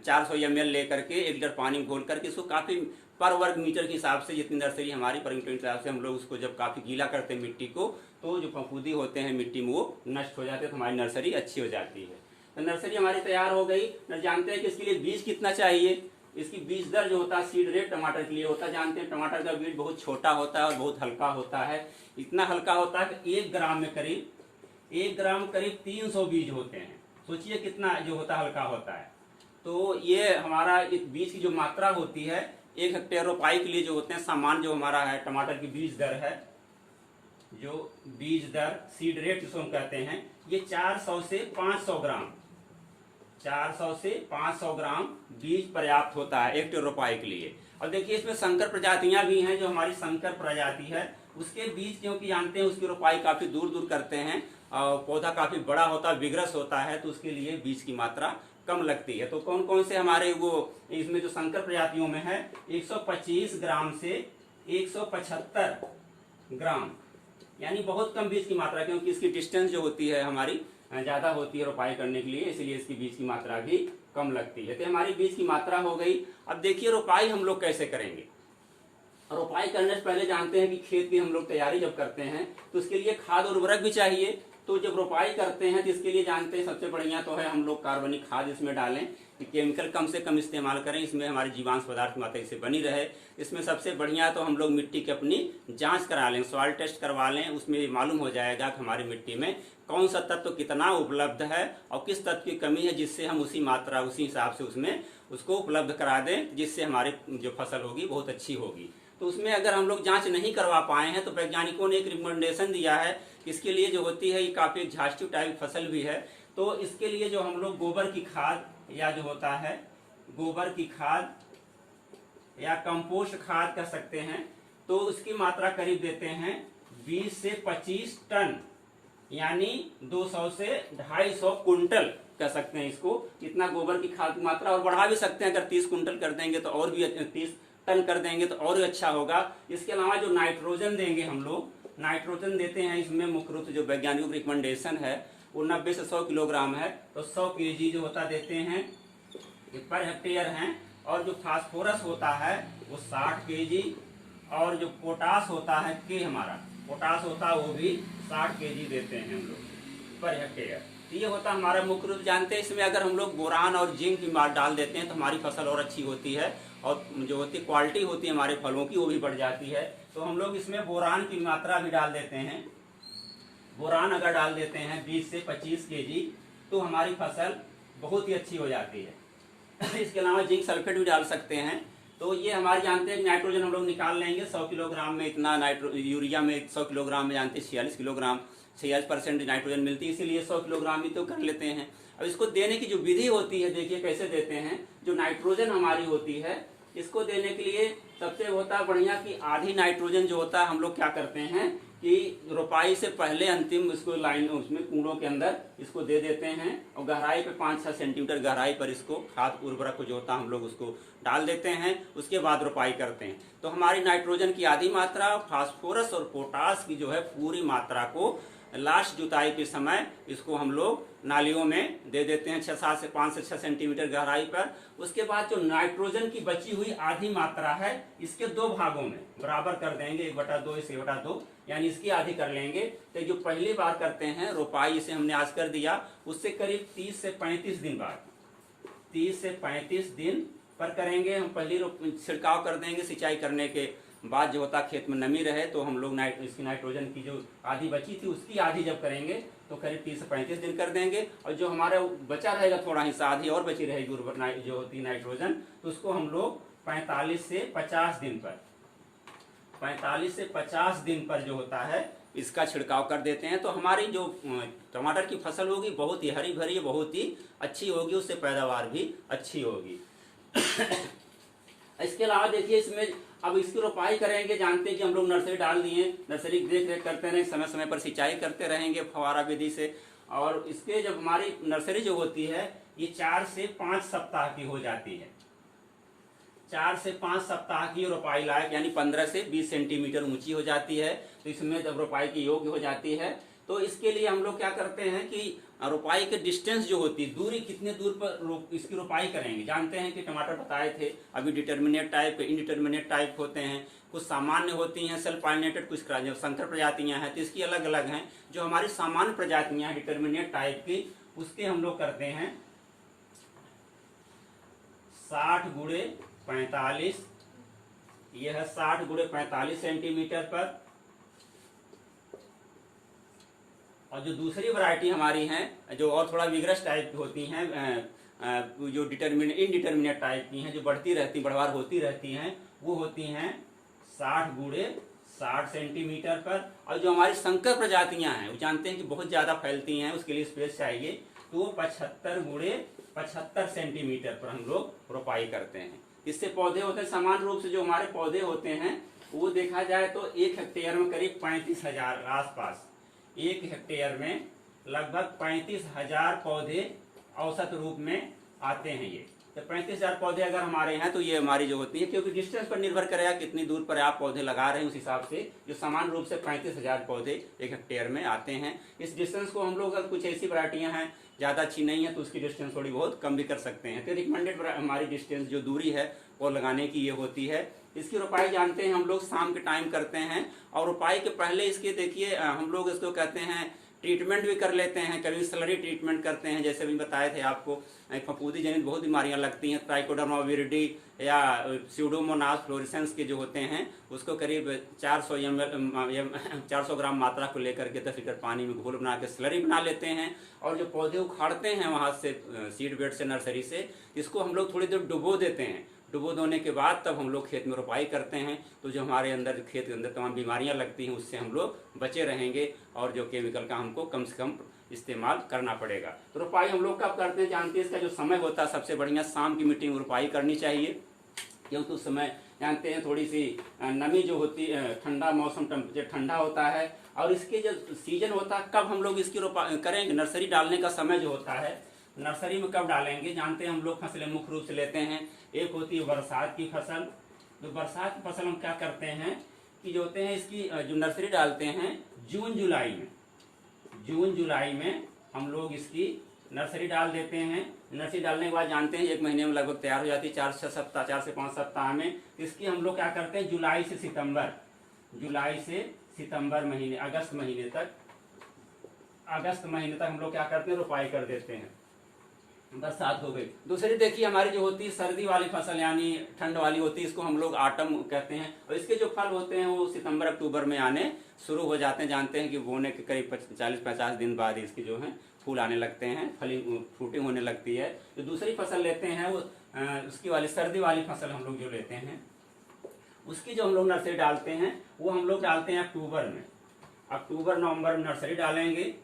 400 ml लेकर के 1 लीटर पानी में घोल करके इसको काफी पर वर्ग मीटर के हिसाब से जितनी नर्सरी हमारी पर मीटर के हिसाब से हम लोग उसको जब काफी गीला करते हैं मिट्टी को, तो जो फफूंदी होते हैं मिट्टी में वो नष्ट हो जाते हैं, तो हमारी नर्सरी अच्छी हो जाती है। तो नर्सरी हमारी तैयार हो गई। जानते हैं कि इसके लिए बीज कितना चाहिए, इसकी बीज दर जो होता है सीड रेट टमाटर के लिए होता है। जानते हैं टमाटर का बीज बहुत छोटा होता है और बहुत हल्का होता है, इतना हल्का होता है कि 1 ग्राम में करीब 300 बीज होते हैं। सोचिए कितना जो होता है हल्का होता है। तो ये हमारा इस बीज की जो मात्रा होती है 1 हेक्टेयर रोपाई के लिए जो होते हैं सामान जो हमारा है टमाटर की बीज दर है, जो बीज दर सीड रेट जिसको हम कहते हैं, ये 400 से 500 ग्राम बीज पर्याप्त होता है 1 हेक्टेयर रोपाई के लिए। और देखिए इसमें संकर प्रजातियां भी हैं, जो हमारी संकर प्रजाति है उसके बीज क्योंकि जानते हैं उसकी रोपाई काफी दूर दूर करते हैं और पौधा काफी बड़ा होता है, विग्रस होता है, तो उसके लिए बीज की मात्रा कम लगती है। तो कौन कौन से हमारे वो इसमें जो संकर प्रजातियों में है 125 ग्राम से 175 ग्राम, यानी बहुत कम बीज की मात्रा, क्योंकि इसकी डिस्टेंस जो होती है हमारी ज्यादा होती है रोपाई करने के लिए, इसलिए इसकी बीज की मात्रा भी कम लगती है। तो हमारी बीज की मात्रा हो गई। अब देखिए रोपाई हम लोग कैसे करेंगे। रोपाई करने से पहले जानते हैं कि खेत की हम लोग तैयारी जब करते हैं तो उसके लिए खाद और उर्वरक भी चाहिए। तो जब रोपाई करते हैं तो इसके लिए जानते हैं सबसे बढ़िया तो है हम लोग कार्बनिक खाद इसमें डालें कि केमिकल कम से कम इस्तेमाल करें, इसमें हमारी जीवांश पदार्थ मात्रा से बनी रहे। इसमें सबसे बढ़िया तो हम लोग मिट्टी की अपनी जांच करा लें, सॉइल टेस्ट करवा लें, उसमें मालूम हो जाएगा कि हमारी मिट्टी में कौन सा तत्व कितना उपलब्ध है और किस तत्व की कमी है, जिससे हम उसी मात्रा उसी हिसाब से उसमें उसको उपलब्ध करा दें, जिससे हमारी जो फसल होगी बहुत अच्छी होगी। तो उसमें अगर हम लोग जांच नहीं करवा पाए हैं तो वैज्ञानिकों ने एक रिकमेंडेशन दिया है, इसके लिए जो होती है ये काफ़ी झाष्टू टाइप फसल भी है। तो इसके लिए जो हम लोग गोबर की खाद या जो होता है गोबर की खाद या कंपोस्ट खाद कर सकते हैं, तो उसकी मात्रा करीब देते हैं 20 से 25 टन, यानी 200 से 250 कुंटल कह सकते हैं इसको। इतना गोबर की खाद की मात्रा और बढ़ा भी सकते हैं, अगर 30 कुंटल कर देंगे तो और भी 30 टन कर देंगे तो और भी अच्छा होगा। इसके अलावा जो नाइट्रोजन देंगे हम लोग, नाइट्रोजन देते हैं इसमें मुख्य रूप से जो वैज्ञानिकों की रिकमेंडेशन है वो 90 से 100 किलोग्राम है, तो 100 kg जो होता देते हैं पर हेक्टेयर हैं। और जो फास्फोरस होता है वो 60 kg, और जो पोटास होता है हमारा पोटास होता है वो भी 60 kg देते हैं हम लोग पर हेक्टेयर। तो ये होता हमारा मुख्य रूप जानते हैं। इसमें अगर हम लोग बोरान और जिंक की मात्रा डाल देते हैं तो हमारी फसल और अच्छी होती है, और जो होती क्वालिटी होती है हमारे फलों की वो भी बढ़ जाती है। तो हम लोग इसमें बोरान की मात्रा भी डाल देते हैं। बोरान अगर डाल देते हैं 20 से 25 kg तो हमारी फसल बहुत ही अच्छी हो जाती है। इसके अलावा जिंक सल्फेट भी डाल सकते हैं। तो ये हमारे जानते हैं नाइट्रोजन हम लोग निकाल लेंगे 100 किलोग्राम में इतना यूरिया में 100 किलोग्राम में जानते हैं 46 किलोग्राम 46% नाइट्रोजन मिलती है, इसीलिए 100 किलोग्राम ही तो कर लेते हैं। अब इसको देने की जो विधि होती है देखिए कैसे देते हैं। जो नाइट्रोजन हमारी होती है इसको देने के लिए सबसे होता है बढ़िया कि आधी नाइट्रोजन जो होता है हम लोग क्या करते हैं कि रोपाई से पहले अंतिम इसको लाइन उसमें कूड़ों के अंदर इसको दे देते हैं, और गहराई पे 5-6 सेंटीमीटर गहराई पर इसको खाद उर्वरक जो होता है हम लोग उसको डाल देते हैं। उसके बाद रोपाई करते हैं तो हमारी नाइट्रोजन की आधी मात्रा, फास्फोरस और पोटास की जो है पूरी मात्रा को लास्ट जुताई के समय इसको हम लोग नालियों में दे देते हैं 5 से 6 सेंटीमीटर गहराई पर। उसके बाद जो नाइट्रोजन की बची हुई आधी मात्रा है इसके 2 भागों में बराबर कर देंगे, 1/2 इसे 1/2, यानी इसकी आधी कर लेंगे। तो जो पहली बार करते हैं रोपाई, इसे हमने आज कर दिया, उससे करीब 30 से 35 दिन बाद 30 से 35 दिन पर करेंगे हम। पहली छिड़काव कर देंगे सिंचाई करने के बाद, जो होता खेत में नमी रहे तो हम लोग इसकी नाइट्रोजन की जो आधी बची थी उसकी आधी जब करेंगे तो करीब 30 से 35 दिन कर देंगे। और जो हमारा बचा रहेगा थोड़ा हिस्सा, आधी और बची रहेगी जो होती नाइट्रोजन, तो उसको हम लोग 45 से 50 दिन पर 45 से 50 दिन पर जो होता है इसका छिड़काव कर देते हैं। तो हमारी जो टमाटर की फसल होगी बहुत ही हरी भरी, बहुत ही अच्छी होगी, उससे पैदावार भी अच्छी होगी। इसके अलावा देखिए इसमें अब इसकी रोपाई करेंगे, जानते हैं कि हम लोग नर्सरी डाल दिए, नर्सरी की देख रेख करते रहें, समय समय पर सिंचाई करते रहेंगे फव्वारा विधि से। और इसके जब हमारी नर्सरी जो होती है ये 4 से 5 सप्ताह की हो जाती है, 4 से 5 सप्ताह की रोपाई लायक, यानी 15 से 20 सेंटीमीटर ऊंची हो जाती है। तो इसमें जब रोपाई की योग्य हो जाती है तो इसके लिए हम लोग क्या करते हैं कि रोपाई के डिस्टेंस जो होती है, दूरी कितने दूर पर इसकी रोपाई करेंगे। जानते हैं कि टमाटर बताए थे अभी डिटर्मिनेट टाइप, इनडिटर्मिनेट टाइप होते हैं, कुछ सामान्य होती हैं सेल्फ पॉलिनेटेड, कुछ संकर प्रजातियां हैं, तो इसकी अलग अलग हैं। जो हमारी सामान्य प्रजातियां हैं डिटर्मिनेट टाइप की, उसके हम लोग करते हैं 60 × 45, यह है 60 × 45 सेंटीमीटर पर। और जो दूसरी वैरायटी हमारी हैं जो और थोड़ा विग्रस टाइप की होती हैं, जो इनडिटर्मिनेट टाइप की हैं, जो बढ़ती रहती बढ़वार होती रहती हैं, वो होती हैं 60 × 60 सेंटीमीटर पर। और जो हमारी संकर प्रजातियां हैं वो जानते हैं कि बहुत ज़्यादा फैलती हैं, उसके लिए स्पेस चाहिए, तो वो 75 × 75 सेंटीमीटर पर हम लोग रोपाई करते हैं। इससे पौधे होते हैं सामान्य रूप से जो हमारे पौधे होते हैं वो देखा जाए तो 1 हेक्टेयर में करीब 35,000 आसपास, 1 हेक्टेयर में लगभग 35,000 पौधे औसत रूप में आते हैं ये। तो 35,000 पौधे अगर हमारे हैं तो ये हमारी जो होती है, क्योंकि डिस्टेंस पर निर्भर करेगा कितनी दूर पर आप पौधे लगा रहे हैं, उस हिसाब से जो समान रूप से 35,000 पौधे एक हेक्टेयर में आते हैं। इस डिस्टेंस को हम लोग अगर कुछ ऐसी वैरायटियां हैं ज़्यादा अच्छी नहीं है तो उसकी डिस्टेंस थोड़ी बहुत कम भी कर सकते हैं। तो रिकमेंडेड हमारी डिस्टेंस जो दूरी है वो लगाने की ये होती है। इसकी रोपाई जानते हैं हम लोग शाम के टाइम करते हैं, और रोपाई के पहले इसके देखिए हम लोग इसको कहते हैं ट्रीटमेंट भी कर लेते हैं, कभी स्लरी ट्रीटमेंट करते हैं, जैसे भी बताए थे आपको फफूंदी जनित बहुत बीमारियां लगती हैं, ट्राइकोडर्मा विरिडी या स्यूडोमोनास फ्लोरेसेंस के जो होते हैं उसको करीब 400 ग्राम मात्रा को लेकर के 10 लीटर पानी में घोल बना के स्लरी बना लेते हैं, और जो पौधे उखाड़ते हैं वहाँ से सीड बेड से, नर्सरी से, इसको हम लोग थोड़ी देर डुबो देते हैं। डुबो देने के बाद तब हम लोग खेत में रोपाई करते हैं, तो जो हमारे अंदर खेत के अंदर तमाम बीमारियां लगती हैं उससे हम लोग बचे रहेंगे, और जो केमिकल का हमको कम से कम इस्तेमाल करना पड़ेगा। तो रोपाई हम लोग कब करते हैं जानते हैं, इसका जो समय होता है सबसे बढ़िया शाम की मीटिंग में रोपाई करनी चाहिए, क्योंकि उस समय जानते हैं थोड़ी सी नमी जो होती है, ठंडा मौसम, टेम्परेचर ठंडा होता है, और इसके जो सीजन होता है कब हम लोग इसकी रोपाई करेंगे, नर्सरी डालने का समय जो होता है नर्सरी में कब डालेंगे जानते हैं हम लोग फसलें मुख्य रूप से लेते हैं। एक होती है बरसात की फसल। तो बरसात की फसल हम क्या करते हैं कि जो होते हैं इसकी जो नर्सरी डालते हैं जून जुलाई में हम लोग इसकी नर्सरी डाल देते हैं। नर्सरी डालने के बाद जानते हैं 1 महीने में लगभग तैयार हो जाती है, 4 से 5 सप्ताह में। इसकी हम लोग क्या करते हैं जुलाई से सितंबर महीने, अगस्त महीने तक हम लोग क्या करते हैं रोपाई कर देते हैं। बरसात हो गई। दूसरी देखिए हमारी जो होती है सर्दी वाली फसल यानी ठंड वाली होती है, इसको हम लोग आटम कहते हैं, और इसके जो फल होते हैं वो सितंबर अक्टूबर में आने शुरू हो जाते हैं। जानते हैं कि बोने के करीब 40-50 दिन बाद इसके जो है फूल आने लगते हैं, फ्रूटिंग होने लगती है। जो दूसरी फसल लेते हैं वो उसकी वाली सर्दी वाली फसल हम लोग जो लेते हैं उसकी जो हम लोग नर्सरी डालते हैं वो हम लोग डालते हैं अक्टूबर नवंबर में नर्सरी डालेंगे।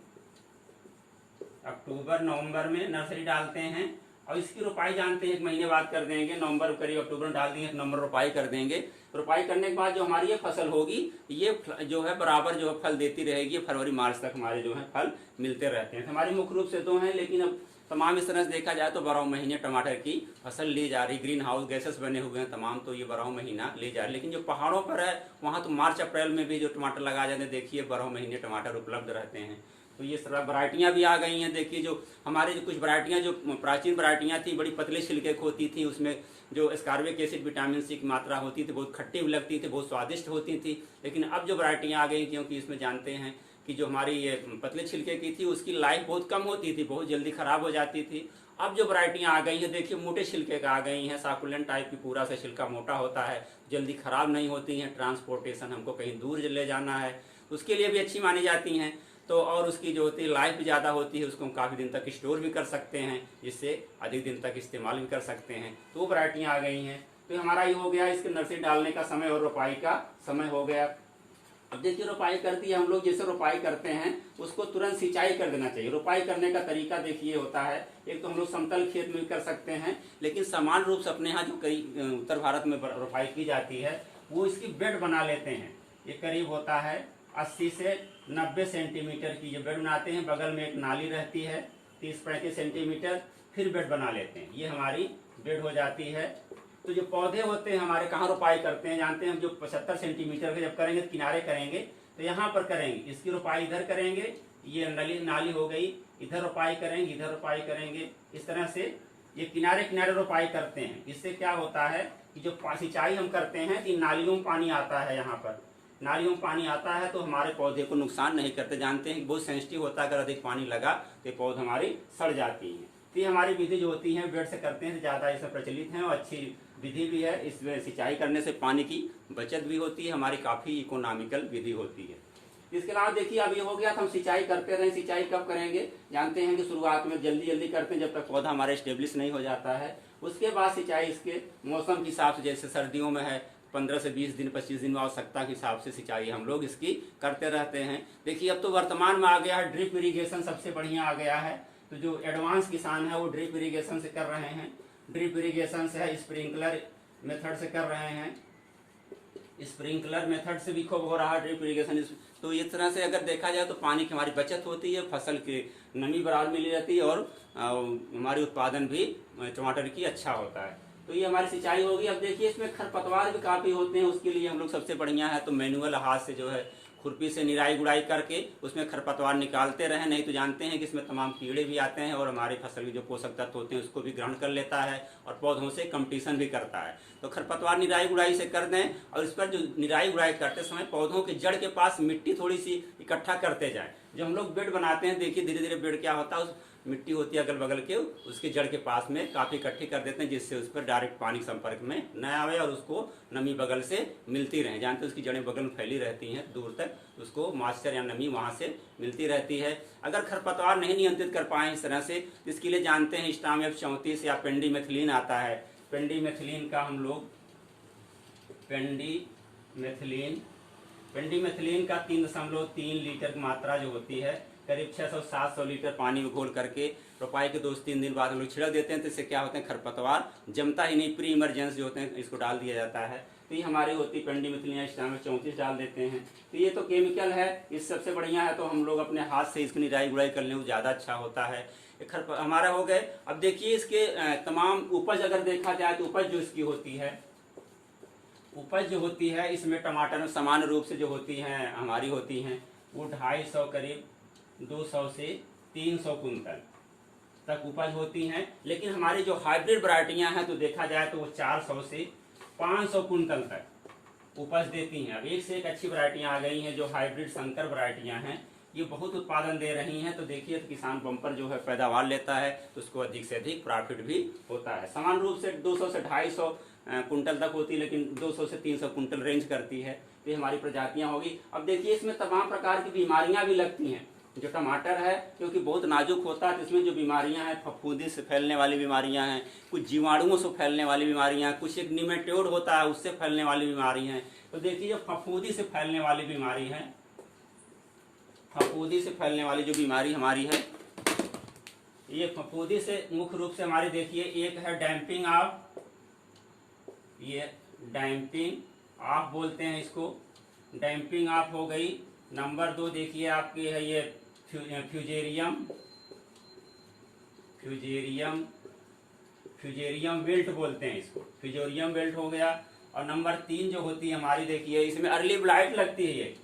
अक्टूबर नवंबर में नर्सरी डालते हैं, और इसकी रोपाई जानते हैं 1 महीने बाद कर देंगे। नवंबर करीब अक्टूबर में डाल देंगे, नवंबर रोपाई कर देंगे। रोपाई करने के बाद जो हमारी ये फसल होगी ये जो है बराबर जो है फल देती रहेगी, फरवरी मार्च तक हमारे जो है फल मिलते रहते हैं। हमारी मुख्य रूप से 2 हैं, लेकिन अब तमाम इस तरह से देखा जाए तो 12 महीने टमाटर की फसल ली जा रही। ग्रीन हाउस गैसेस बने हुए हैं तमाम, तो ये 12 महीना ली जा रही। लेकिन जो पहाड़ों पर है वहाँ तो मार्च अप्रैल में भी जो टमाटर लगाए जाते हैं, देखिए 12 महीने टमाटर उपलब्ध रहते हैं। तो ये सब वैरायटियाँ भी आ गई हैं। देखिए जो हमारे जो कुछ वैरायटियाँ जो प्राचीन वैरायटियाँ थी बड़ी पतले छिलके की होती थी, उसमें जो एस्कॉर्बिक एसिड विटामिन सी की मात्रा होती थी, बहुत खट्टी भी लगती थी, बहुत स्वादिष्ट होती थी। लेकिन अब जो वैरायटियाँ आ गई, क्योंकि इसमें जानते हैं कि जो हमारी ये पतले छिलके की थी उसकी लाइफ बहुत कम होती थी, बहुत जल्दी खराब हो जाती थी। अब जो वैरायटियाँ आ गई हैं देखिए मोटे छिलके का आ गई हैं, साकुलेंट टाइप की, पूरा से छिलका मोटा होता है, जल्दी खराब नहीं होती हैं। ट्रांसपोर्टेशन हमको कहीं दूर ले जाना है उसके लिए भी अच्छी मानी जाती हैं। तो और उसकी जो होती है लाइफ भी ज़्यादा होती है, उसको हम काफ़ी दिन तक स्टोर भी कर सकते हैं, जिससे अधिक दिन तक इस्तेमाल भी कर सकते हैं। तो वो वैरायटियाँ आ गई हैं। तो हमारा ये हो गया इसके नर्सरी डालने का समय और रोपाई का समय हो गया। अब देखिए रोपाई करती है हम लोग, जैसे रोपाई करते हैं उसको तुरंत सिंचाई कर देना चाहिए। रोपाई करने का तरीका देखिए होता है, एक तो हम लोग समतल खेत में भी कर सकते हैं, लेकिन समान रूप से अपने यहाँ जो कई उत्तर भारत में रोपाई की जाती है वो इसकी बेड बना लेते हैं। ये करीब होता है 80 से 90 सेंटीमीटर की जो बेड बनाते हैं, बगल में एक नाली रहती है 30-35 सेंटीमीटर, फिर बेड बना लेते हैं। ये हमारी बेड हो जाती है। तो जो पौधे होते हैं हमारे कहाँ रोपाई करते हैं जानते हैं हम, जो 75 सेंटीमीटर के जब करेंगे तो किनारे करेंगे, तो यहाँ पर करेंगे, इसकी रोपाई इधर करेंगे, ये नाली हो गई, इधर रोपाई करेंगे, इधर रोपाई करेंगे। इस तरह से ये किनारे किनारे रोपाई करते हैं। इससे क्या होता है कि जो सिंचाई हम करते हैं कि नालियों में पानी आता है, यहाँ पर नालियों में पानी आता है तो हमारे पौधे को नुकसान नहीं करते। जानते हैं कि बहुत सेंसिटिव होता है, अगर अधिक पानी लगा तो पौधे हमारी सड़ जाती हैं। तो ये हमारी विधि जो होती है बेड से करते हैं, ज़्यादा इसमें प्रचलित हैं और अच्छी विधि भी है। इसमें सिंचाई करने से पानी की बचत भी होती है, हमारी काफ़ी इकोनॉमिकल विधि होती है। इसके अलावा देखिए अब ये हो गया तो हम सिंचाई करते रहें। सिंचाई कब करेंगे जानते हैं कि शुरुआत में जल्दी करते हैं जब तक पौधा हमारा स्टेब्लिश नहीं हो जाता है। उसके बाद सिंचाई इसके मौसम के हिसाब से, जैसे सर्दियों में है 15 से 20 दिन 25 दिन में आवश्यकता के हिसाब से सिंचाई हम लोग इसकी करते रहते हैं। देखिए अब तो वर्तमान में आ गया है ड्रिप इरीगेशन, सबसे बढ़िया आ गया है। तो जो एडवांस किसान है वो ड्रिप इरीगेशन से कर रहे हैं। ड्रिप इरीगेशन से है, स्प्रिंकलर मेथड से कर रहे हैं, स्प्रिंकलर मेथड से भी खूब हो रहा है ड्रिप इरीगेशन। तो इस तरह से अगर देखा जाए तो पानी की हमारी बचत होती है, फसल की नमी बराबर मिली रहती है और हमारी उत्पादन भी टमाटर की अच्छा होता है। तो ये हमारी सिंचाई होगी। अब देखिए इसमें खरपतवार भी काफ़ी होते हैं, उसके लिए हम लोग सबसे बढ़िया है तो मैनुअल हाथ से जो है खुरपी से निराई गुड़ाई करके उसमें खरपतवार निकालते रहें, नहीं तो जानते हैं कि इसमें तमाम कीड़े भी आते हैं और हमारी फसल के जो पोषक तत्व होते हैं उसको भी ग्रहण कर लेता है और पौधों से कंपटीशन भी करता है। तो खरपतवार निराई गुड़ाई से कर दें और इस पर जो निराई गुड़ाई करते समय पौधों के जड़ के पास मिट्टी थोड़ी सी इकट्ठा करते जाएं। जब हम लोग बेड बनाते हैं देखिए धीरे धीरे बेड क्या होता है, उस मिट्टी होती है अगल बगल के उसके जड़ के पास में काफ़ी इकट्ठी कर देते हैं, जिससे उस पर डायरेक्ट पानी संपर्क में न आवे और उसको नमी बगल से मिलती रहे। जानते उसकी जड़ें बगल में फैली रहती हैं दूर तक, उसको मॉइस्चर या नमी वहाँ से मिलती रहती है। अगर खरपतवार नहीं नियंत्रित कर पाएँ इस तरह से, इसके लिए जानते हैं स्टाम F34 या पेंडीमेथिलीन आता है। पेंडीमेथिलीन का हम लोग पेंडीमेथिलीन का 3.3 लीटर की मात्रा जो होती है करीब 600-700 लीटर पानी में घोल करके रोपाई के 2-3 दिन बाद हम लोग छिड़क देते हैं। तो इससे क्या होते हैं खरपतवार जमता ही नहीं, प्री इमरजेंस जो होते हैं इसको डाल दिया जाता है। तो ये हमारी होती है पेंडीमेथिलीन स्टाम F34 डाल देते हैं। तो ये तो केमिकल है, इस सबसे बढ़िया है तो हम लोग अपने हाथ से इसकी निराई गुड़ाई कर लें, वो ज़्यादा अच्छा होता है। हमारा हो गए। अब देखिए इसके तमाम उपज अगर देखा जाए तो उपज जो इसकी होती है, उपज जो होती है इसमें टमाटर में सामान्य रूप से जो होती हैं हमारी होती हैं वो 250 करीब 200 से 300 कुंटल तक उपज होती हैं। लेकिन हमारी जो हाइब्रिड वैरायटियां हैं तो देखा जाए तो वो 400 से 500 कुंटल तक उपज देती हैं। अब एक से एक अच्छी वैरायटियां आ गई हैं जो हाइब्रिड संकर वैरायटियां हैं, ये बहुत उत्पादन दे रही हैं। तो देखिए तो किसान बम्पर जो है पैदावार लेता है तो उसको अधिक से अधिक प्रॉफिट भी होता है। समान रूप से 200 से 250 कुंटल तक होती है, लेकिन 200 से 300 कुंटल रेंज करती है। तो ये हमारी प्रजातियां होगी। अब देखिए इसमें तमाम प्रकार की बीमारियां भी लगती हैं। जो टमाटर है क्योंकि बहुत नाजुक होता है तो इसमें जो बीमारियां हैं फफूंदी से फैलने वाली बीमारियां हैं, कुछ जीवाणुओं से फैलने वाली बीमारियां, कुछ एक निमेटोड होता है उससे फैलने वाली बीमारी हैं। तो देखिए जो फफूंदी से फैलने वाली बीमारी है, फफूंदी से फैलने वाली जो बीमारी हमारी है, ये फफूंदी से मुख्य रूप से हमारी देखिए एक है डैम्पिंग ऑफ, ये डैम्पिंग ऑफ बोलते हैं इसको, डैम्पिंग ऑफ हो गई। नंबर 2 देखिए आपकी है ये फ्यूजेरियम विल्ट बोलते हैं इसको, फ्यूजेरियम विल्ट हो गया। और नंबर 3 जो होती है हमारी देखिए इसमें अर्ली ब्लाइट लगती है। ये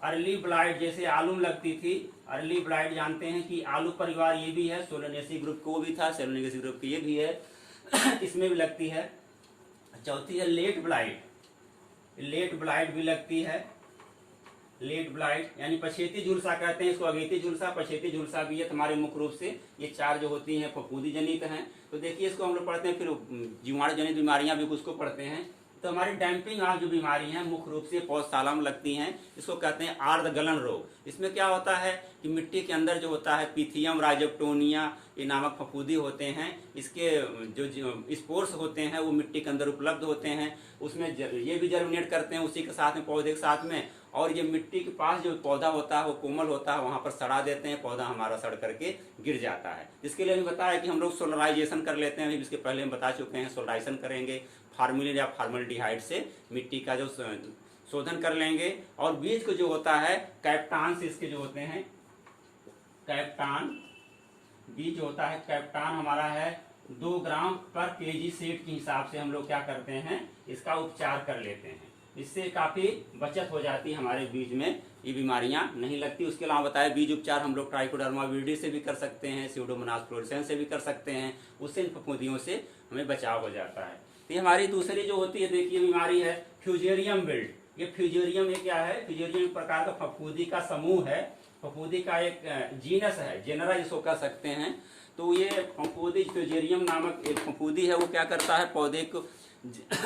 अर्ली ब्लाइट जैसे आलू में लगती थी, अर्ली ब्लाइट जानते हैं कि आलू परिवार ये भी है, सोलेनेसी ग्रुप को भी था, सोलेनेसी ग्रुप की ये भी है इसमें भी लगती है। चौथी है लेट ब्लाइट, लेट ब्लाइट भी लगती है। लेट ब्लाइट यानी पछेती झुलसा कहते हैं इसको, अगेती झुलसा, पछेती झुलसा भी है। हमारे मुख्य रूप से ये 4 जो होती हैं फफूंदी जनित हैं। तो देखिए इसको हम लोग पढ़ते हैं, फिर जीवाणु जनित बीमारियां भी उसको पढ़ते हैं। तो हमारी डैम्पिंग ऑफ जो बीमारी हैं मुख्य रूप से पौधशाला में लगती हैं, इसको कहते हैं आर्द्र गलन रोग। इसमें क्या होता है कि मिट्टी के अंदर जो होता है पिथियम राइजोप्टोनिया ये नामक फफूंदी होते हैं, इसके जो स्पोर्स होते हैं वो मिट्टी के अंदर उपलब्ध होते हैं, उसमें ये भी जर्मिनेट करते हैं उसी के साथ में पौधे के साथ में, और ये मिट्टी के पास जो पौधा होता है वो कोमल होता है वहाँ पर सड़ा देते हैं, पौधा हमारा सड़ करके गिर जाता है। इसके लिए हमें बताया कि हम लोग सोलराइजेशन कर लेते हैं, इसके पहले हम बता चुके हैं सोलराइजेशन करेंगे, फार्मिलिन या फार्मल्डिहाइड से मिट्टी का जो शोधन कर लेंगे। और बीज को जो होता है कैप्टान से इसके जो होते हैं, कैप्टान बीज होता है, कैप्टान हमारा है 2 ग्राम पर केजी सेट के हिसाब से हम लोग क्या करते हैं इसका उपचार कर लेते हैं। इससे काफ़ी बचत हो जाती है, हमारे बीज में ये बीमारियां नहीं लगती। उसके अलावा बताया बीज उपचार हम लोग ट्राइकोडर्मा विरिडी से भी कर सकते हैं, स्यूडोमोनास फ्लोरेसेंस से भी कर सकते हैं, उससे इन फफूंदियों से हमें बचाव हो जाता है। तो ये हमारी दूसरी जो होती है देखिए बीमारी है फ्यूजेरियम विल्ट। ये फ्यूजेरियम ये क्या है, फ्यूजेरियम एक प्रकार का फफूंदी का समूह है, फफूंदी का एक जीनस है, जेनरा जिसको कह सकते हैं। तो ये फफूंदी फ्यूजेरियम नामक एक फफूंदी है, वो क्या करता है पौधे को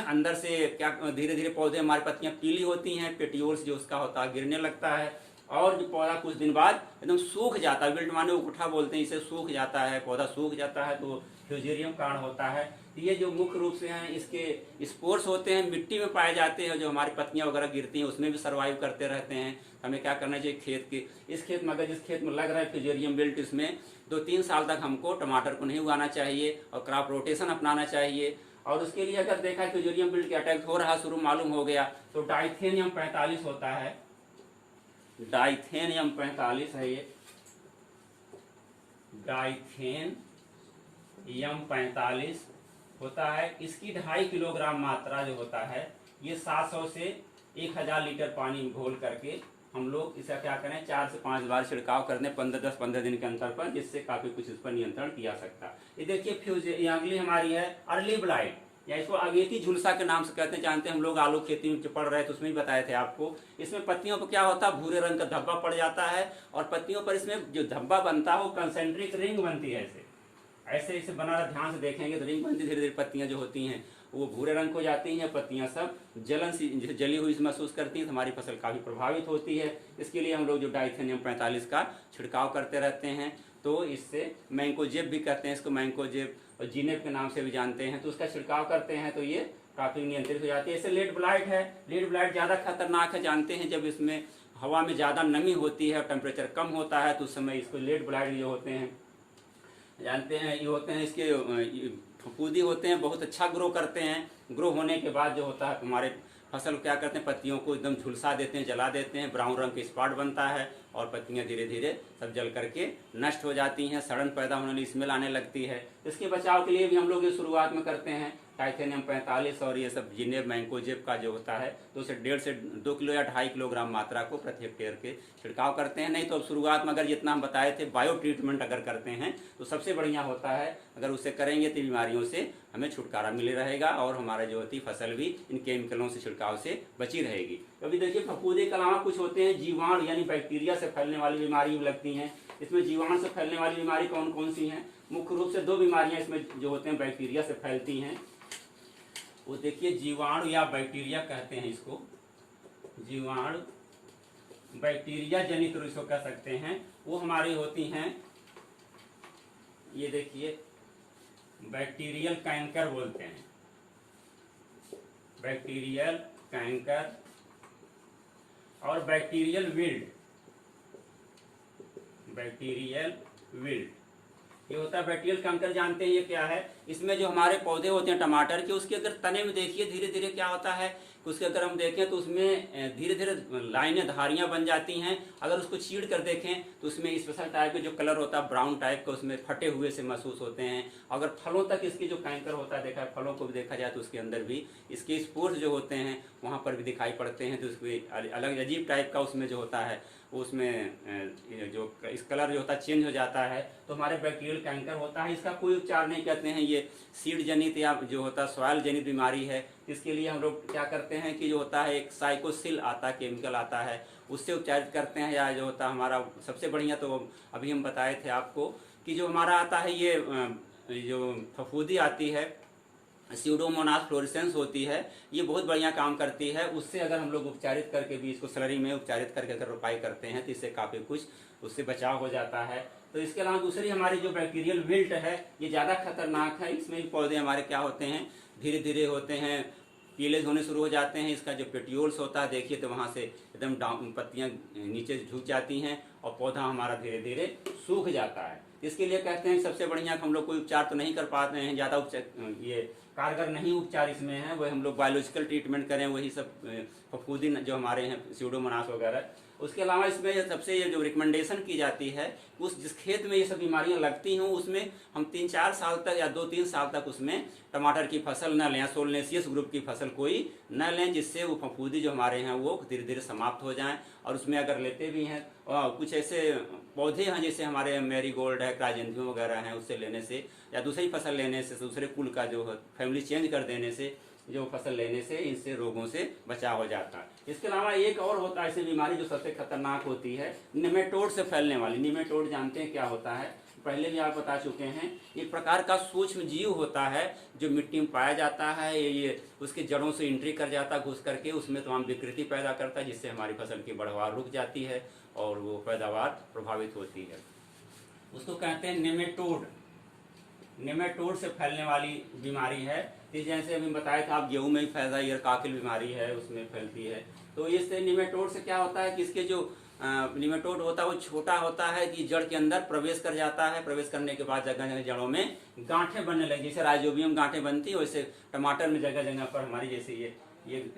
अंदर से क्या धीरे धीरे पौधे हमारी पत्तियां पीली होती हैं, पेटियोल्स जो उसका होता है गिरने लगता है, और जो पौधा कुछ दिन बाद एकदम सूख जाता है, विल्ट माने उकठा बोलते हैं, इसे सूख जाता है, पौधा सूख जाता है, तो फ्यूजेरियम कारण होता है। ये जो मुख्य रूप से हैं इसके स्पोर्स होते हैं, मिट्टी में पाए जाते हैं, जो हमारी पत्तियां वगैरह गिरती हैं उसमें भी सर्वाइव करते रहते हैं। हमें क्या करना चाहिए खेत के इस खेत में अगर जिस खेत में लग रहा है फ्यूजेरियम विल्ट, इसमें 2-3 साल तक हमको टमाटर को नहीं उगाना चाहिए और क्रॉप रोटेशन अपनाना चाहिए। और उसके लिए अगर देखा फ्यूजेरियम विल्ट के अटैक हो रहा शुरू मालूम हो गया तो डाइथेनियम 45 होता है, डाइथेनियम 45 है ये, डाइथेनियम 45 होता है। इसकी 2.5 किलोग्राम मात्रा जो होता है ये 700 से 1000 लीटर पानी में घोल करके हम लोग इसका क्या करें 4 से 5 बार छिड़काव कर दें 15 दिन के अंतर पर, जिससे काफी कुछ इस पर नियंत्रण किया सकता है। ये देखिए फ्यूज, ये अगली हमारी है अर्ली ब्लाइट, या इसको अगेती झुलसा के नाम से कहते हैं। जानते हैं हम लोग आलू खेती में पढ़ रहे थे, उसमें ही बताए थे आपको। इसमें पत्तियों पर क्या होता है, भूरे रंग का धब्बा पड़ जाता है, और पत्तियों पर इसमें जो धब्बा बनता है वो कंसेंट्रिक रिंग बनती है। ऐसे ऐसे इसे बना रहा, ध्यान से देखेंगे तो रिंग बनती, धीरे धीरे पत्तियां जो होती हैं वो भूरे रंग हो जाती हैं, पत्तियां सब जलन सी जली हुई महसूस करती हैं, तो हमारी फसल काफ़ी प्रभावित होती है। इसके लिए हम लोग जो डाइथेनियम 45 का छिड़काव करते रहते हैं। तो इससे मैंकोजेब भी कहते हैं इसको, मैंकोजेब और जीनेप के नाम से भी जानते हैं, तो उसका छिड़काव करते हैं तो ये काफ़ी नियंत्रित हो जाती है। इससे लेड ब्लाइट है, लेड ब्लाइट ज़्यादा खतरनाक है। जानते हैं जब इसमें हवा में ज़्यादा नमी होती है और टेम्परेचर कम होता है तो उस समय इसको लेड ब्लाइट जो होते हैं, जानते हैं ये होते हैं, इसके फफूंदी होते हैं, बहुत अच्छा ग्रो करते हैं। ग्रो होने के बाद जो होता है हमारे फसल क्या करते हैं, पत्तियों को एकदम झुलसा देते हैं, जला देते हैं, ब्राउन रंग के स्पॉट बनता है और पत्तियां धीरे धीरे सब जल करके नष्ट हो जाती हैं, सड़न पैदा होने लगी, स्मेल आने लगती है। इसके बचाव के लिए भी हम लोग ये शुरुआत में करते हैं डाइथेनियम 45 और ये सब जीनेप मैंकोजेब का जो होता है तो उसे 1.5 से 2 किलो या 2.5 किलोग्राम मात्रा को प्रति हेक्टेयर के छिड़काव करते हैं। नहीं तो अब शुरुआत में अगर जितना हम बताए थे बायो ट्रीटमेंट अगर करते हैं तो सबसे बढ़िया होता है। अगर उसे करेंगे तो बीमारियों से हमें छुटकारा मिल रहेगा और हमारा जो होती फसल भी इन केमिकलों से छिड़काव से बची रहेगी। अभी देखिए फफूंदी के अलावा कुछ होते हैं जीवाणु यानी बैक्टीरिया से फैलने वाली बीमारी भी लगती हैं। इसमें जीवाणु से फैलने वाली बीमारी कौन कौन सी हैं? मुख्य रूप से 2 बीमारियां इसमें जो होते हैं बैक्टीरिया से फैलती हैं। वो देखिए जीवाणु या बैक्टीरिया कहते हैं इसको, जीवाणु बैक्टीरिया जनित रोग इसको कह सकते हैं। वो हमारी होती हैं, ये देखिए बैक्टीरियल कैंकर बोलते हैं, बैक्टीरियल कैंकर और बैक्टीरियल विल्ट, बैक्टीरियल विल्ट ये होता है। बैक्टीरियल कैंकर जानते हैं ये क्या है? इसमें जो हमारे पौधे होते हैं टमाटर के, उसके अगर तने में देखिए धीरे धीरे क्या होता है, उसके अगर हम देखें तो उसमें धीरे धीरे लाइनें धारियां बन जाती हैं। अगर उसको चीड़ कर देखें तो उसमें स्पेशल टाइप के जो कलर होता है ब्राउन टाइप का, उसमें फटे हुए से महसूस होते हैं। अगर फलों तक इसकी जो कैंकर होता है देखा है, फलों को भी देखा जाए तो उसके अंदर भी इसके स्पोर्स जो होते हैं वहाँ पर भी दिखाई पड़ते हैं। तो उसके अलग अजीब टाइप का उसमें जो होता है उसमें जो इस कलर जो होता है चेंज हो जाता है, तो हमारे बैक्टीरियल कैंकर होता है। इसका कोई उपचार नहीं कहते हैं, ये सीड जनित या जो होता है सॉइल जनित बीमारी है। इसके लिए हम लोग क्या करते हैं कि जो होता है एक साइकोसिल आता है, केमिकल आता है, उससे उपचारित करते हैं। या जो होता है हमारा सबसे बढ़िया तो अभी हम बताए थे आपको कि जो हमारा आता है ये जो फफूंदी आती है स्यूडोमोनास फ्लोरेसेंस होती है, ये बहुत बढ़िया काम करती है। उससे अगर हम लोग उपचारित करके भी इसको स्लरी में उपचारित करके अगर रोपाई करते हैं तो इससे काफ़ी कुछ उससे बचाव हो जाता है। तो इसके अलावा दूसरी हमारी जो बैक्टीरियल विल्ट है ये ज़्यादा खतरनाक है। इसमें भी पौधे हमारे क्या होते हैं धीरे धीरे होते हैं, पीले होने शुरू हो जाते हैं। इसका जो पेटियोल्स होता है देखिए तो वहाँ से एकदम डाउन पत्तियाँ नीचे झुक जाती हैं और पौधा हमारा धीरे धीरे सूख जाता है। इसके लिए कहते हैं सबसे बढ़िया हम लोग कोई उपचार तो नहीं कर पाते हैं, ज़्यादा उपचार ये कारगर नहीं उपचार इसमें है, वही हम लोग बायोलॉजिकल ट्रीटमेंट करें, वही सब फफूंदी जो हमारे हैं स्यूडोमोनास वगैरह। उसके अलावा इसमें सबसे ये जो रिकमेंडेशन की जाती है उस जिस खेत में ये सब बीमारियां लगती हों उसमें हम 3-4 साल तक या 2-3 साल तक उसमें टमाटर की फसल न लें, सोलनेसियस ग्रुप की फसल कोई न लें, जिससे वो फफूंदी जो हमारे हैं वो धीरे धीरे समाप्त हो जाएं। और उसमें अगर लेते भी हैं कुछ ऐसे पौधे हैं जैसे हमारे मैरीगोल्ड है, क्राइजेंथियम वगैरह हैं, उससे लेने से या दूसरी फसल लेने से, दूसरे कुल का जो फैमिली चेंज कर देने से, जो फसल लेने से इनसे रोगों से बचाव हो जाता है। इसके अलावा एक और होता है ऐसी बीमारी जो सबसे खतरनाक होती है, निमेटोड से फैलने वाली। निमेटोड जानते हैं क्या होता है? पहले भी आप बता चुके हैं, एक प्रकार का सूक्ष्म जीव होता है जो मिट्टी में पाया जाता है। ये उसकी जड़ों से एंट्री कर जाता है, घुस करके उसमें तमाम विकृति पैदा करता है, जिससे हमारी फसल की बढ़वार रुक जाती है और वो पैदावार प्रभावित होती है। उसको कहते हैं निमेटोड। निमेटोड से फैलने वाली बीमारी है। जैसे अभी बताया था आप गेहूं में ही फैला ईयर काकिल बीमारी है, उसमें फैलती है। तो इससे निमेटोड से क्या होता है कि इसके जो निमेटोड होता है वो छोटा होता है कि जड़ के अंदर प्रवेश कर जाता है। प्रवेश करने के बाद जगह जगह जड़ों में गांठें बनने लगी, जैसे राइजोबियम गांठें बनती है वैसे टमाटर में जगह जगह पर हमारी जैसे ये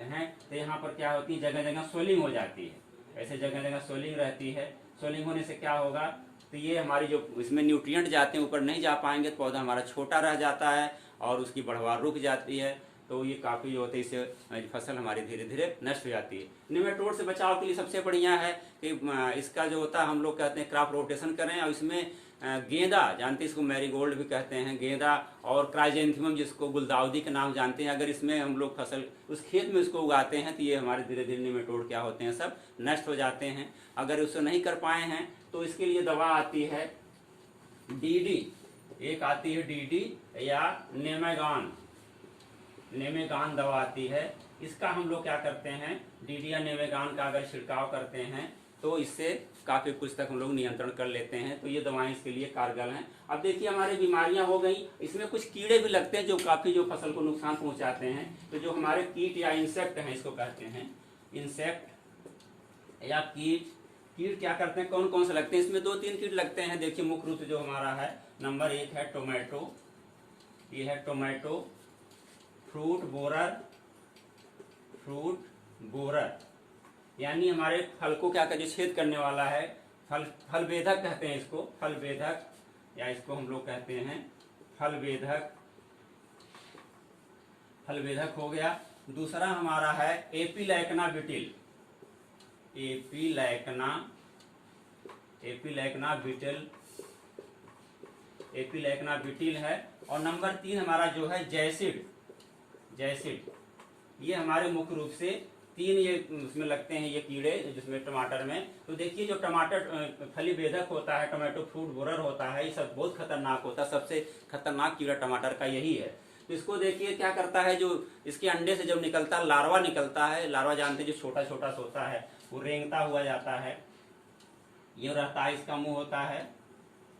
हैं तो यहाँ पर क्या होती है जगह जगह स्वेलिंग हो जाती है। ऐसे जगह जगह सोलिंग रहती है। सोलिंग होने से क्या होगा, तो ये हमारी जो इसमें न्यूट्रिएंट जाते हैं ऊपर नहीं जा पाएंगे, तो पौधा हमारा छोटा रह जाता है और उसकी बढ़वार रुक जाती है। तो ये काफ़ी जो होता है, इससे फसल हमारी धीरे धीरे नष्ट हो जाती है। निमेटोड से बचाव के लिए सबसे बढ़िया है कि इसका जो होता है, हम लोग कहते हैं क्रॉप रोटेशन करें, और इसमें गेंदा, जानते हैं इसको मैरीगोल्ड भी कहते हैं, गेंदा और क्राइजेंथेमम जिसको गुलदाउदी के नाम जानते हैं, अगर इसमें हम लोग फसल उस खेत में उसको उगाते हैं तो ये हमारे धीरे धीरे निमेटोड क्या होते हैं, सब नष्ट हो जाते हैं। अगर उसको नहीं कर पाए हैं तो इसके लिए दवा आती है डीडी, एक आती है डीडी या नेमेगान दवा आती है। इसका हम लोग क्या करते हैं, डीडी या नेमेगान का अगर छिड़काव करते हैं तो इससे काफ़ी कुछ तक हम लोग नियंत्रण कर लेते हैं। तो ये दवाएं इसके लिए कारगर हैं। अब देखिए हमारी बीमारियां हो गई, इसमें कुछ कीड़े भी लगते हैं जो काफ़ी जो फसल को नुकसान पहुंचाते हैं। तो जो हमारे कीट या इंसेक्ट हैं, इसको कहते हैं इंसेक्ट या कीट। कीट क्या करते हैं, कौन कौन से लगते हैं, इसमें 2-3 कीट लगते हैं। देखिए मुख्य रूप से जो हमारा है, नंबर 1 है टोमेटो, ये है टोमेटो फ्रूट बोरर, यानी हमारे फल को क्या कर, जो छेद करने वाला है, फल वेधक कहते हैं इसको, फल वेधक, या इसको हम लोग कहते हैं फल वेधक हो गया। दूसरा हमारा है एपीलैकना बिटिल है। और नंबर 3 हमारा जो है जैसिड, ये हमारे मुख्य रूप से 3 ये उसमें लगते हैं ये कीड़े, जिसमें टमाटर में। तो देखिए जो टमाटर फली वेधक होता है, टमाटो फ्रूट बोरर होता है, ये सब बहुत खतरनाक होता है। सबसे खतरनाक कीड़ा टमाटर का यही है। तो इसको देखिए क्या करता है, जो इसके अंडे से जब निकलता है लार्वा निकलता है, लार्वा जानते हैं जो छोटा छोटा होता है, वो रेंगता हुआ जाता है, ये रहता है, इसका मुंह होता है,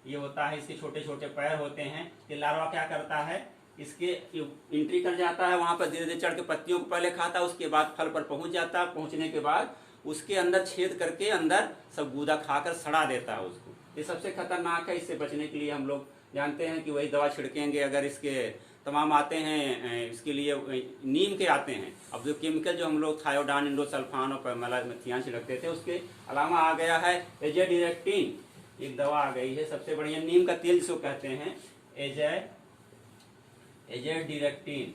ये होता है, इसके छोटे छोटे पैर होते हैं। ये लार्वा क्या करता है, इसके एंट्री कर जाता है, वहां पर धीरे धीरे चढ़ के पत्तियों को पहले खाता है, उसके बाद फल पर पहुंच जाता है। पहुंचने के बाद उसके अंदर छेद करके अंदर सब गूदा खाकर सड़ा देता है उसको। ये सबसे खतरनाक है। इससे बचने के लिए हम लोग जानते हैं कि वही दवा छिड़केंगे। अगर इसके तमाम आते हैं, इसके लिए नीम के आते हैं। अब जो केमिकल जो हम लोग थायोडान, इंडोसल्फान और परमेलामिथियान छिड़कते थे, उसके अलावा आ गया है एजेडिरेक्टिन, एक दवा आ गई है सबसे बढ़िया। नीम का तेल जिसको कहते हैं एजेडिरेक्टिन,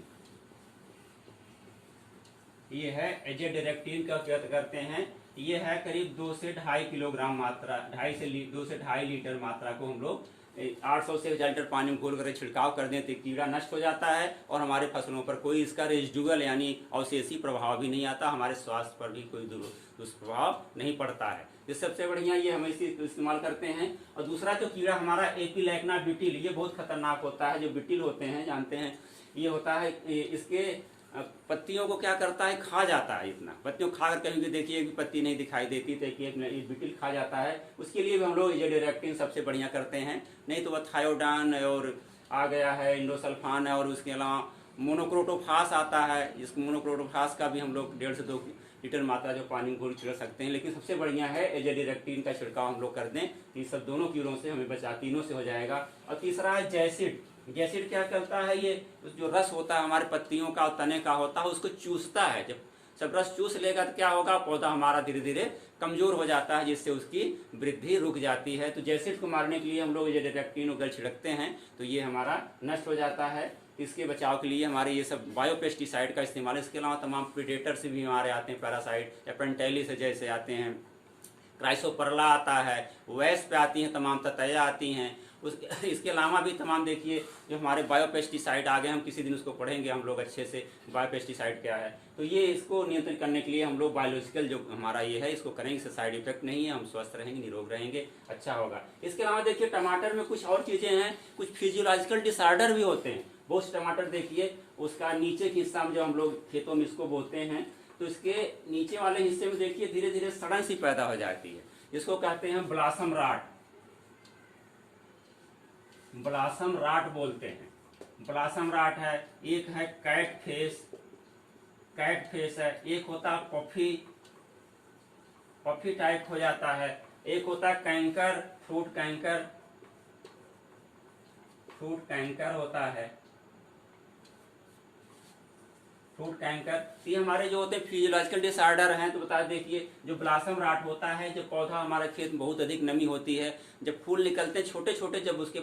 ये है एजेडिरेक्टिन का उपयोग करते हैं। ये है करीब 2 से 2.5 किलोग्राम मात्रा, 2 से 2.5 लीटर मात्रा को हम लोग 800 से 1000 लीटर पानी में घोल कर छिड़काव कर दें तो कीड़ा नष्ट हो जाता है और हमारे फसलों पर कोई इसका रेजिडुअल यानी अवशेषी प्रभाव भी नहीं आता, हमारे स्वास्थ्य पर भी कोई दुष्प्रभाव नहीं पड़ता है। ये सबसे बढ़िया ये हम इसी इस्तेमाल करते हैं। और दूसरा जो कीड़ा हमारा एपीलैकना बिटिल, ये बहुत खतरनाक होता है। जो बिटिल होते हैं जानते हैं, ये होता है, इसके पत्तियों को क्या करता है, खा जाता है। इतना पत्तियों खा कर कहीं भी देखिए कि पत्ती नहीं दिखाई देती, तो एक बिटिल खा जाता है। उसके लिए भी हम लोग एजेडिरेक्टिन सबसे बढ़िया करते हैं। नहीं तो वह थायोडान और आ गया है, इंडोसल्फान है, और उसके अलावा मोनोक्रोटोफास आता है। इस मोनोक्रोटोफास का भी हम लोग 1.5 से 2 लीटर मात्रा जो पानी घोल छिड़क सकते हैं। लेकिन सबसे बढ़िया है एजेडिरेक्टिन का छिड़काव हम लोग कर दें, तो सब दोनों कीड़ों से हमें बचा, तीनों से हो जाएगा। और तीसरा है जैसिड। जैसिड क्या करता है, ये जो रस होता है हमारे पत्तियों का और तने का होता है, उसको चूसता है। जब सब रस चूस लेगा तो क्या होगा, पौधा हमारा धीरे धीरे कमजोर हो जाता है, जिससे उसकी वृद्धि रुक जाती है। तो जैसिड को मारने के लिए हम लोग एजेडिरेक्टिन उगल छिड़कते हैं, तो ये हमारा नष्ट हो जाता है। इसके बचाव के लिए हमारे ये सब बायोपेस्टिसाइड का इस्तेमाल। इसके अलावा तमाम प्रीडेटर से भी हमारे आते हैं, पैरासाइट या पेंटेली से जैसे आते हैं, क्राइसोपरला आता है, वैस पे आती हैं, तमाम ततैया आती हैं। इसके अलावा भी तमाम देखिए जो हमारे बायोपेस्टिसाइड आ गए, हम किसी दिन उसको पढ़ेंगे हम लोग अच्छे से, बायोपेस्टिसाइड क्या है। तो ये इसको नियंत्रित करने के लिए हम लोग बायोलॉजिकल जो हमारा ये है, इसको करेंगे, इससे साइड इफेक्ट नहीं है, हम स्वस्थ रहेंगे, निरोग रहेंगे, अच्छा होगा। इसके अलावा देखिए टमाटर में कुछ और चीज़ें हैं, कुछ फिजियोलॉजिकल डिसऑर्डर भी होते हैं। बहुत से टमाटर देखिए, उसका नीचे के हिस्सा में जो हम लोग खेतों में इसको बोते हैं, तो इसके नीचे वाले हिस्से में देखिए धीरे धीरे सड़न सी पैदा हो जाती है, जिसको कहते हैं ब्लॉसम राट बोलते हैं। ब्लॉसम राट है, एक है कैट फेस है, एक होता है पफी टाइप हो जाता है, एक होता है कैंकर, फ्रूट कैंकर होता है, फ्रूट कैंकर, ये हमारे जो होते हैं फिजियोलॉजिकल डिसऑर्डर हैं। तो बता देखिए, जो ब्लॉसम रॉट होता है, जब पौधा हमारे खेत में बहुत अधिक नमी होती है, जब फूल निकलते हैं छोटे छोटे, जब उसके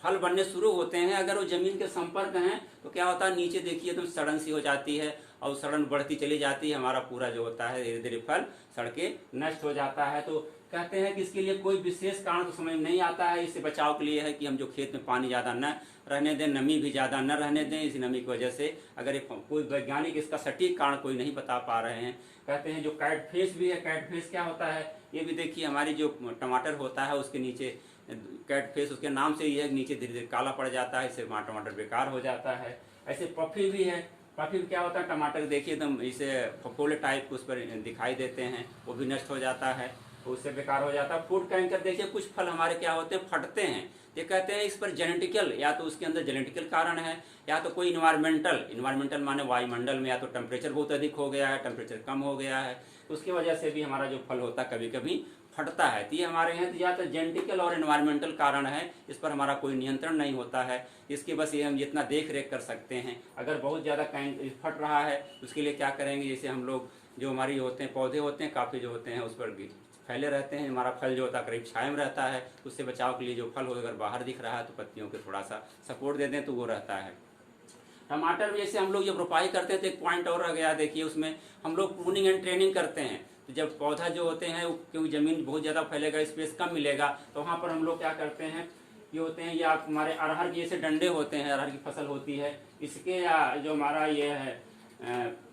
फल बनने शुरू होते हैं, अगर वो जमीन के संपर्क हैं तो क्या होता है, नीचे देखिए तो सड़न सी हो जाती है और सड़न बढ़ती चली जाती है, हमारा पूरा जो होता है धीरे धीरे फल सड़ के नष्ट हो जाता है। तो कहते हैं कि इसके लिए कोई विशेष कारण तो समझ नहीं आता है। इससे बचाव के लिए है कि हम जो खेत में पानी ज़्यादा न रहने दें, नमी भी ज़्यादा न रहने दें। इस नमी की वजह से अगर कोई वैज्ञानिक इसका सटीक कारण कोई नहीं बता पा रहे हैं। कहते हैं जो कैट फेस भी है, कैट फेस क्या होता है, ये भी देखिए हमारी जो टमाटर होता है उसके नीचे कैट फेस, उसके नाम से ही है, नीचे धीरे धीरे काला पड़ जाता है, इससे टमाटर बेकार हो जाता है। ऐसे पफी भी है, पफी क्या होता है, टमाटर देखिए एकदम इसे फकोले टाइप उस पर दिखाई देते हैं, वो भी नष्ट हो जाता है, उससे बेकार हो जाता है। फ्रूट कैंकर देखिए, कुछ फल हमारे क्या होते हैं, फटते हैं। ये कहते हैं इस पर जेनेटिकल, या तो उसके अंदर जेनेटिकल कारण है, या तो कोई इन्वायरमेंटल माने वायुमंडल में या तो टेम्परेचर बहुत अधिक हो गया है, टेम्परेचर कम हो गया है, तो उसकी वजह से भी हमारा जो फल होता है कभी कभी फटता है। तो ये हमारे यहाँ तो या तो जेनेटिकल और एनवायरमेंटल कारण है, इस पर हमारा कोई नियंत्रण नहीं होता है। इसके बस ये हम जितना देख रेख कर सकते हैं। अगर बहुत ज़्यादा फट रहा है तो उसके लिए क्या करेंगे, जैसे हम लोग जो हमारी होते हैं पौधे होते हैं काफ़ी जो होते हैं उस पर फैले रहते हैं, हमारा फल जो होता है करीब छाया में रहता है, उससे बचाव के लिए जो फल हो अगर बाहर दिख रहा है तो पत्तियों के थोड़ा सा सपोर्ट दे दें तो वो रहता है। टमाटर में जैसे हम लोग जब रोपाई करते हैं तो एक पॉइंट और रह गया, देखिए उसमें हम लोग प्रूनिंग एंड ट्रेनिंग करते हैं। तो जब पौधा जो होते हैं क्योंकि ज़मीन बहुत ज़्यादा फैलेगा, स्पेस कम मिलेगा, तो वहाँ पर हम लोग क्या करते हैं, ये होते हैं या हमारे अरहर के जैसे डंडे होते हैं, अरहर की फसल होती है, इसके या जो हमारा ये है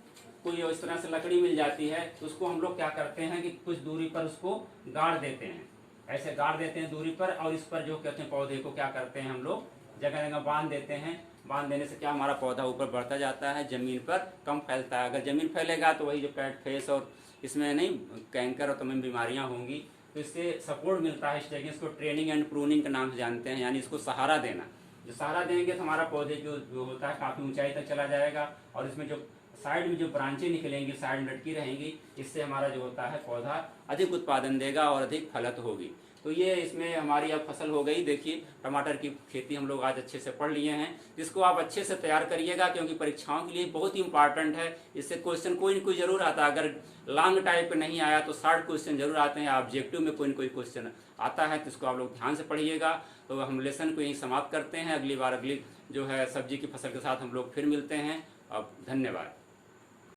कोई इस तरह से लकड़ी मिल जाती है, तो उसको हम लोग क्या करते हैं कि कुछ दूरी पर उसको गाड़ देते हैं, ऐसे गाड़ देते हैं दूरी पर, और इस पर जो कहते हैं पौधे को क्या करते हैं हम लोग जगह जगह बांध देते हैं। बांध देने से क्या हमारा पौधा ऊपर बढ़ता जाता है, जमीन पर कम फैलता है। अगर जमीन फैलेगा तो वही जो कैट फेस और इसमें नहीं कैंकर और तमाम बीमारियां होंगी, तो इससे सपोर्ट मिलता है। इस जगह इसको ट्रेनिंग एंड प्रूनिंग के नाम से जानते हैं, यानी इसको सहारा देना। जो सहारा देंगे तो हमारा पौधे जो होता है काफ़ी ऊंचाई तक चला जाएगा, और इसमें जो साइड में जो ब्रांचें निकलेंगी, साइड में लटकी रहेंगी, इससे हमारा जो होता है पौधा अधिक उत्पादन देगा और अधिक फलत होगी। तो ये इसमें हमारी अब फसल हो गई। देखिए टमाटर की खेती हम लोग आज अच्छे से पढ़ लिए हैं, जिसको आप अच्छे से तैयार करिएगा क्योंकि परीक्षाओं के लिए बहुत ही इंपॉर्टेंट है। इससे क्वेश्चन कोई न कोई जरूर आता है, अगर लॉन्ग टाइप पे नहीं आया तो शॉर्ट क्वेश्चन जरूर आते हैं, ऑब्जेक्टिव में कोई न कोई क्वेश्चन आता है, तो इसको आप लोग ध्यान से पढ़िएगा। तो हम लेसन को यहीं समाप्त करते हैं, अगली बार अगली जो है सब्जी की फसल के साथ हम लोग फिर मिलते हैं। अब धन्यवाद।